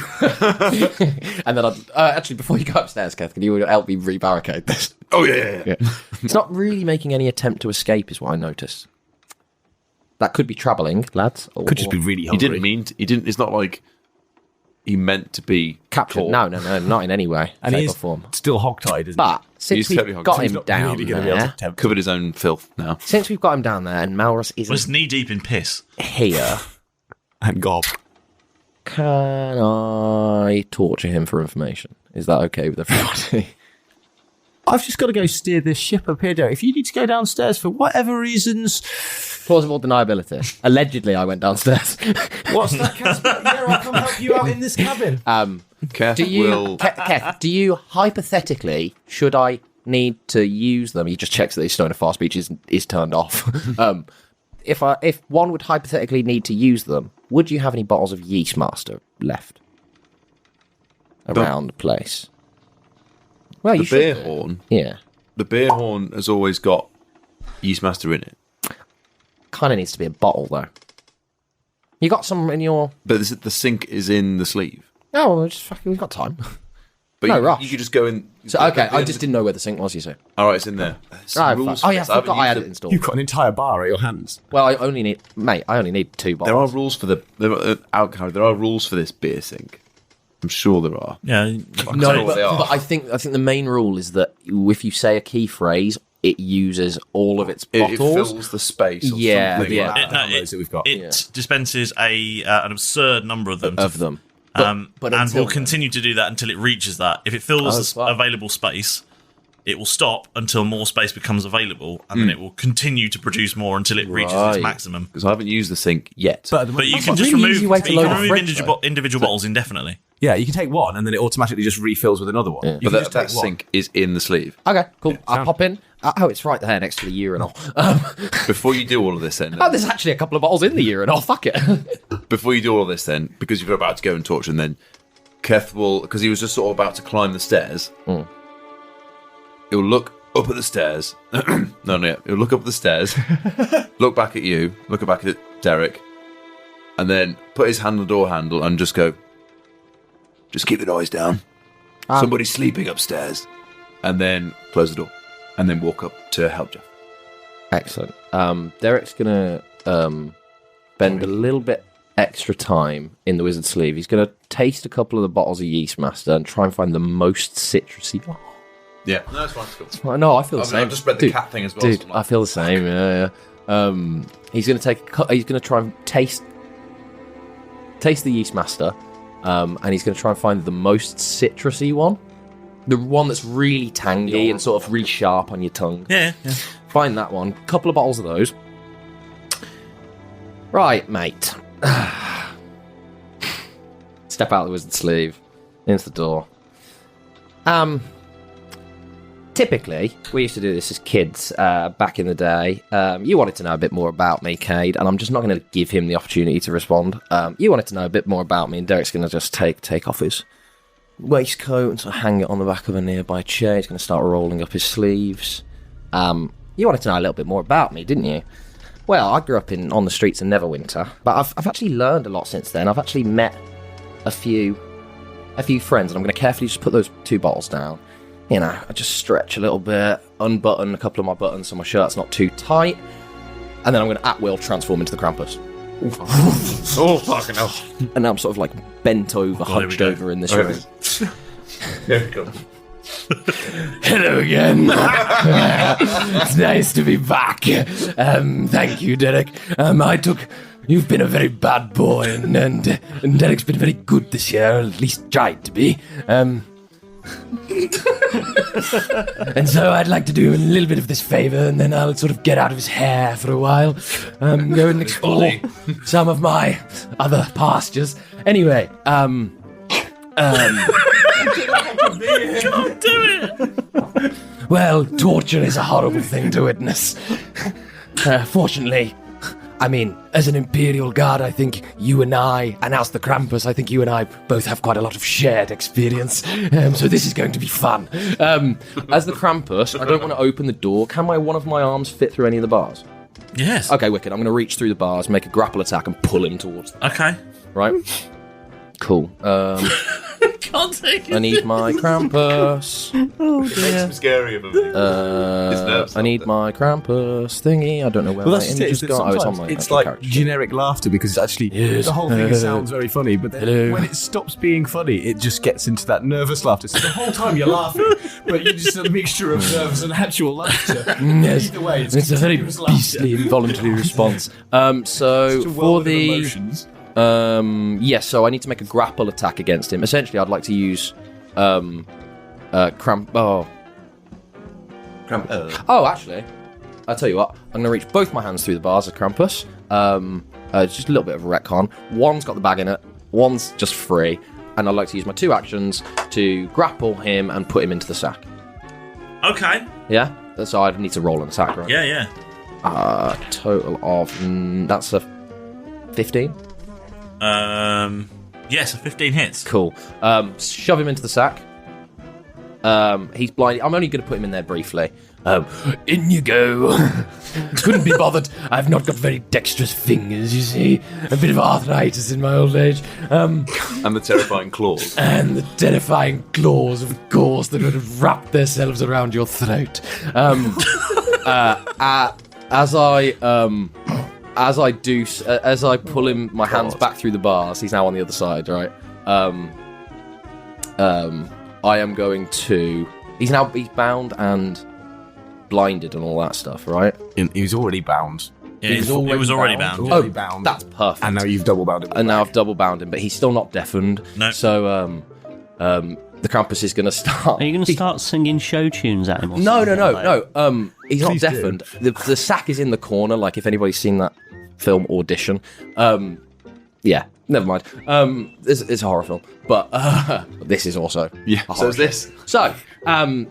And then actually, before you go upstairs, Keth, can you help me re-barricade this? Oh, yeah. It's not really making any attempt to escape, is what I noticed. That could be troubling, lads. Could just be really hungry. He didn't mean to, it's not like he meant to be captured. No, not in any way, and shape he's or form. Still hogtied, isn't but since we've totally got him down really there, covered his own filth now. Since we've got him down there, and Malrus was knee deep in piss here, and gob. Can I torture him for information? Is that okay with everybody? I've just got to go steer this ship up here, Joe. If you need to go downstairs for whatever reasons... Plausible deniability. Allegedly, I went downstairs. What's that, Casper? Yeah, I'll come help you out in this cabin. Keth, Keth, do you, hypothetically, should I need to use them? He just checks that his stone of fast speech is turned off. If one would hypothetically need to use them, would you have any bottles of Yeast Master left around the place? Well, you the beer horn. Yeah. The beer horn has always got Yeastmaster in it. Kind of needs to be a bottle, though. You got some in your... But the sink is in the sleeve. Oh, well, just fucking, we've got time. But no you, rush. You could just go in... So, okay, I just didn't know where the sink was, you say. All right, it's in there. I forgot I had it installed. You've got an entire bar at your hands. Well, I only need 2 bottles. There are rules for there are rules for this beer sink. I'm sure there are. Yeah. No, but I think the main rule is that if you say a key phrase, it uses all of its bottles. It fills the space. Or something like that. It dispenses an absurd number of them. But and will continue to do that until it reaches that. If it fills the available space, it will stop until more space becomes available, and then it will continue to produce more until it reaches its maximum. Because I haven't used the sink yet. But you can just remove individual bottles indefinitely. Yeah, you can take one, and then it automatically just refills with another one. Yeah. You But can just that take one. sink is in the sleeve. Okay, cool. I'll pop in. Oh, it's right there next to the urinal. Before you do all of this, then. Oh, there's actually a couple of bottles in the urinal. Fuck it. Before you do all of this, then, because you're about to go and torture, and then Keth will, because he was just sort of about to climb the stairs, he'll look up at the stairs. No, he'll look up at the stairs, look back at you, look back at Derek, and then put his hand on the door handle and just go, just keep the noise down. Somebody's sleeping upstairs. And then close the door. And then walk up to help Jeff. Excellent. Derek's going to spend a little bit extra time in the wizard's sleeve. He's going to taste a couple of the bottles of Yeast Master and try and find the most citrusy. Yeah. No, that's fine. It's cool. No, I feel the same. I've just read the cat thing as well. Dude, so I feel the same. Yeah. He's going to try and taste the Yeast Master, and he's going to try and find the most citrusy one. The one that's really tangy and sort of really sharp on your tongue. Yeah. Find that one. Couple of bottles of those. Right, mate. Step out of the wizard's sleeve. Into the door. Typically, we used to do this as kids back in the day. You wanted to know a bit more about me, Cade, and I'm just not going to give him the opportunity to respond. You wanted to know a bit more about me, and Derek's going to just take off his waistcoat and sort of hang it on the back of a nearby chair. He's going to start rolling up his sleeves. You wanted to know a little bit more about me, didn't you? Well, I grew up on the streets of Neverwinter, but I've actually learned a lot since then. I've actually met a few friends, and I'm going to carefully just put those 2 bottles down. You know, I just stretch a little bit, unbutton a couple of my buttons so my shirt's not too tight, and then I'm going to at will transform into the Krampus. Oh, fucking hell. And now I'm sort of like bent over, hunched over in this room. There we go. Hello again. It's nice to be back. Thank you, Derek. You've been a very bad boy, and Derek's been very good this year, at least tried to be. And so I'd like to do him a little bit of this favour, and then I'll sort of get out of his hair for a while, go and explore some of my other pastures. Anyway, Can't do it. well, torture is a horrible thing to witness. Fortunately, I mean, as an Imperial Guard, I think you and I, and as the Krampus, I think you and I both have quite a lot of shared experience. So this is going to be fun. As the Krampus, I don't want to open the door. Can one of my arms fit through any of the bars? Yes. Okay, wicked. I'm going to reach through the bars, make a grapple attack, and pull him towards them. Okay. Right? Cool. Can't take it. I need my Krampus. Oh, It makes him scary of him. I need my Krampus thingy. I don't know where my image's gone. Oh, it's on my it's actual like character. generic laughter because it's actually Yes. the whole thing sounds very funny, but then when it stops being funny, it just gets into that nervous laughter. So the whole time you're laughing, but you're just a mixture of nerves and actual laughter. Yes. Either way, It's a very beastly involuntary response. So for the emotions. yes, so I need to make a grapple attack against him. Essentially, I'd like to use Oh, actually, I'll tell you what. I'm going to reach both my hands through the bars of Krampus. It's just a little bit of a retcon. One's got the bag in it. One's just free. And I'd like to use my 2 actions to grapple him and put him into the sack. Okay. Yeah? So I'd need to roll an attack, right? Yeah. Total of... that's a 15? Yes, a 15 hits. Cool. Shove him into the sack. He's blind. I'm only going to put him in there briefly. In you go. Couldn't be bothered. I've not got very dexterous fingers, you see. A bit of arthritis in my old age. And the terrifying claws. And the terrifying claws, of course, that would have wrapped themselves around your throat. As I pull him, my hands back through the bars. He's now on the other side, right? I am going to. He's bound and blinded and all that stuff, right? He's already bound. Yeah, he was already bound. Oh, that's perfect. And now you've double bound him. And now I've double bound him, but he's still not deafened. No. So, the Krampus is going to start. Are you going to start singing show tunes at him? Or No. He's not Please deafened. The sack is in the corner. Like if anybody's seen that film Audition, yeah. Never mind. It's a horror film, but this is also a horror So is film. this. So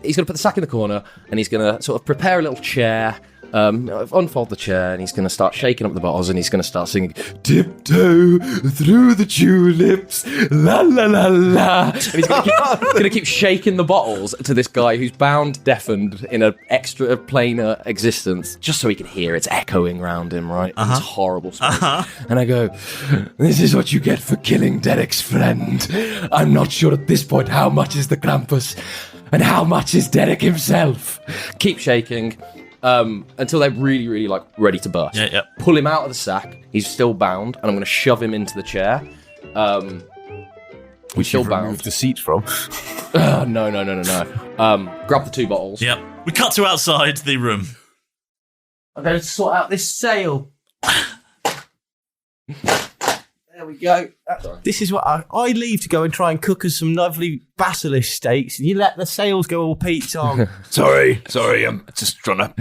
he's going to put the sack in the corner, and he's going to sort of prepare a little chair. Unfold the chair, and he's going to start shaking up the bottles, and he's going to start singing "Tiptoe through the tulips, la la la la." And he's going to keep shaking the bottles to this guy who's bound, deafened in an extra planar existence, just so he can hear it's echoing around him. Right? It's horrible. And I go, "This is what you get for killing Derek's friend. I'm not sure at this point how much is the Krampus, and how much is Derek himself." Keep shaking. Until they're really, really like ready to burst. Yeah. Pull him out of the sack. He's still bound, and I'm going to shove him into the chair. Which still you've bound. removed the seat from. No. Grab the 2 bottles. Yep. We cut to outside the room. I'm going to sort out this sail. There we go. This is what I leave to go and try and cook us some lovely basilisk steaks, and you let the sails go all Pete's on. Sorry, I'm just trying to...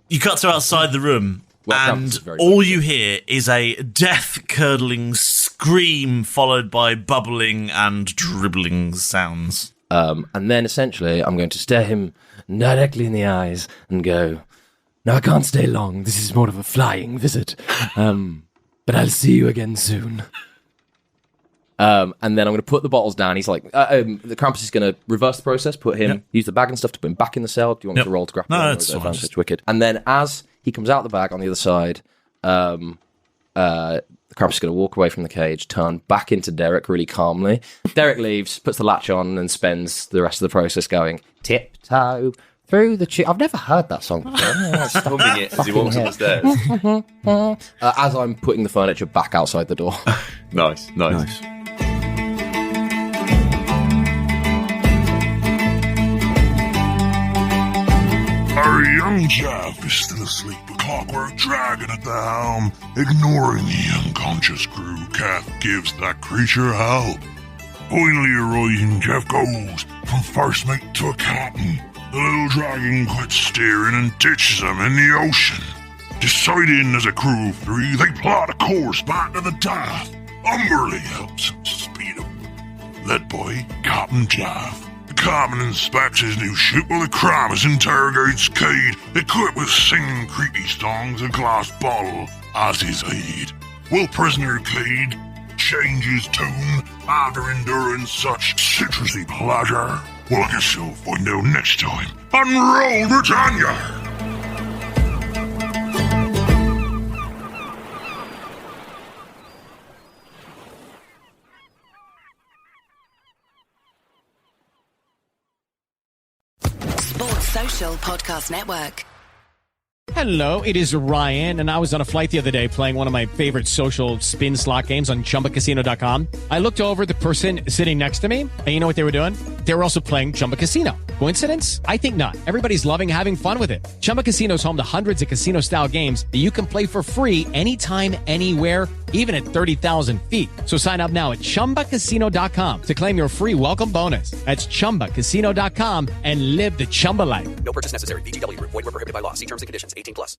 You cut to outside the room, and all you hear is a death-curdling scream followed by bubbling and dribbling sounds. And then essentially I'm going to stare him directly in the eyes and go, "No, I can't stay long. This is more of a flying visit. But I'll see you again soon." And then I'm going to put the bottles down. He's like, the Krampus is going to reverse the process, use the bag and stuff to put him back in the cell. Do you want me to roll to grapple? No, it's fine. Advantage, wicked. And then as he comes out the bag on the other side, the Krampus is going to walk away from the cage, turn back into Derek really calmly. Derek leaves, puts the latch on, and spends the rest of the process going, "Tiptoe through the I've never heard that song before. Humming it as he walks up the stairs. As I'm putting the furniture back outside the door. Nice. Our young Jeff is still asleep, a clockwork dragon at the helm. Ignoring the unconscious crew, Keth gives that creature help. Finally arriving, Jeff goes from first mate to a captain. The little dragon quits steering and ditches them in the ocean. Deciding as a crew of 3, they plot a course back to the Death. Umberly helps them speed up. Led by Captain Jeff. The captain inspects his new ship while the Krampus interrogates Cade, equipped with singing creepy songs and glass bottle as his aid. Will prisoner Cade change his tune after enduring such citrusy pleasure? Well, I guess you'll find out next time on Roll Britannia. Sports Social Podcast Network. Hello, it is Ryan, and I was on a flight the other day playing one of my favorite social spin slot games on ChumbaCasino.com. I looked over at the person sitting next to me, and you know what they were doing? They were also playing Chumba Casino. Coincidence? I think not. Everybody's loving having fun with it. Chumba Casino is home to hundreds of casino-style games that you can play for free anytime, anywhere, even at 30,000 feet. So sign up now at ChumbaCasino.com to claim your free welcome bonus. That's ChumbaCasino.com and live the Chumba life. No purchase necessary. VGW. Void where prohibited by law. See terms and conditions. 18+.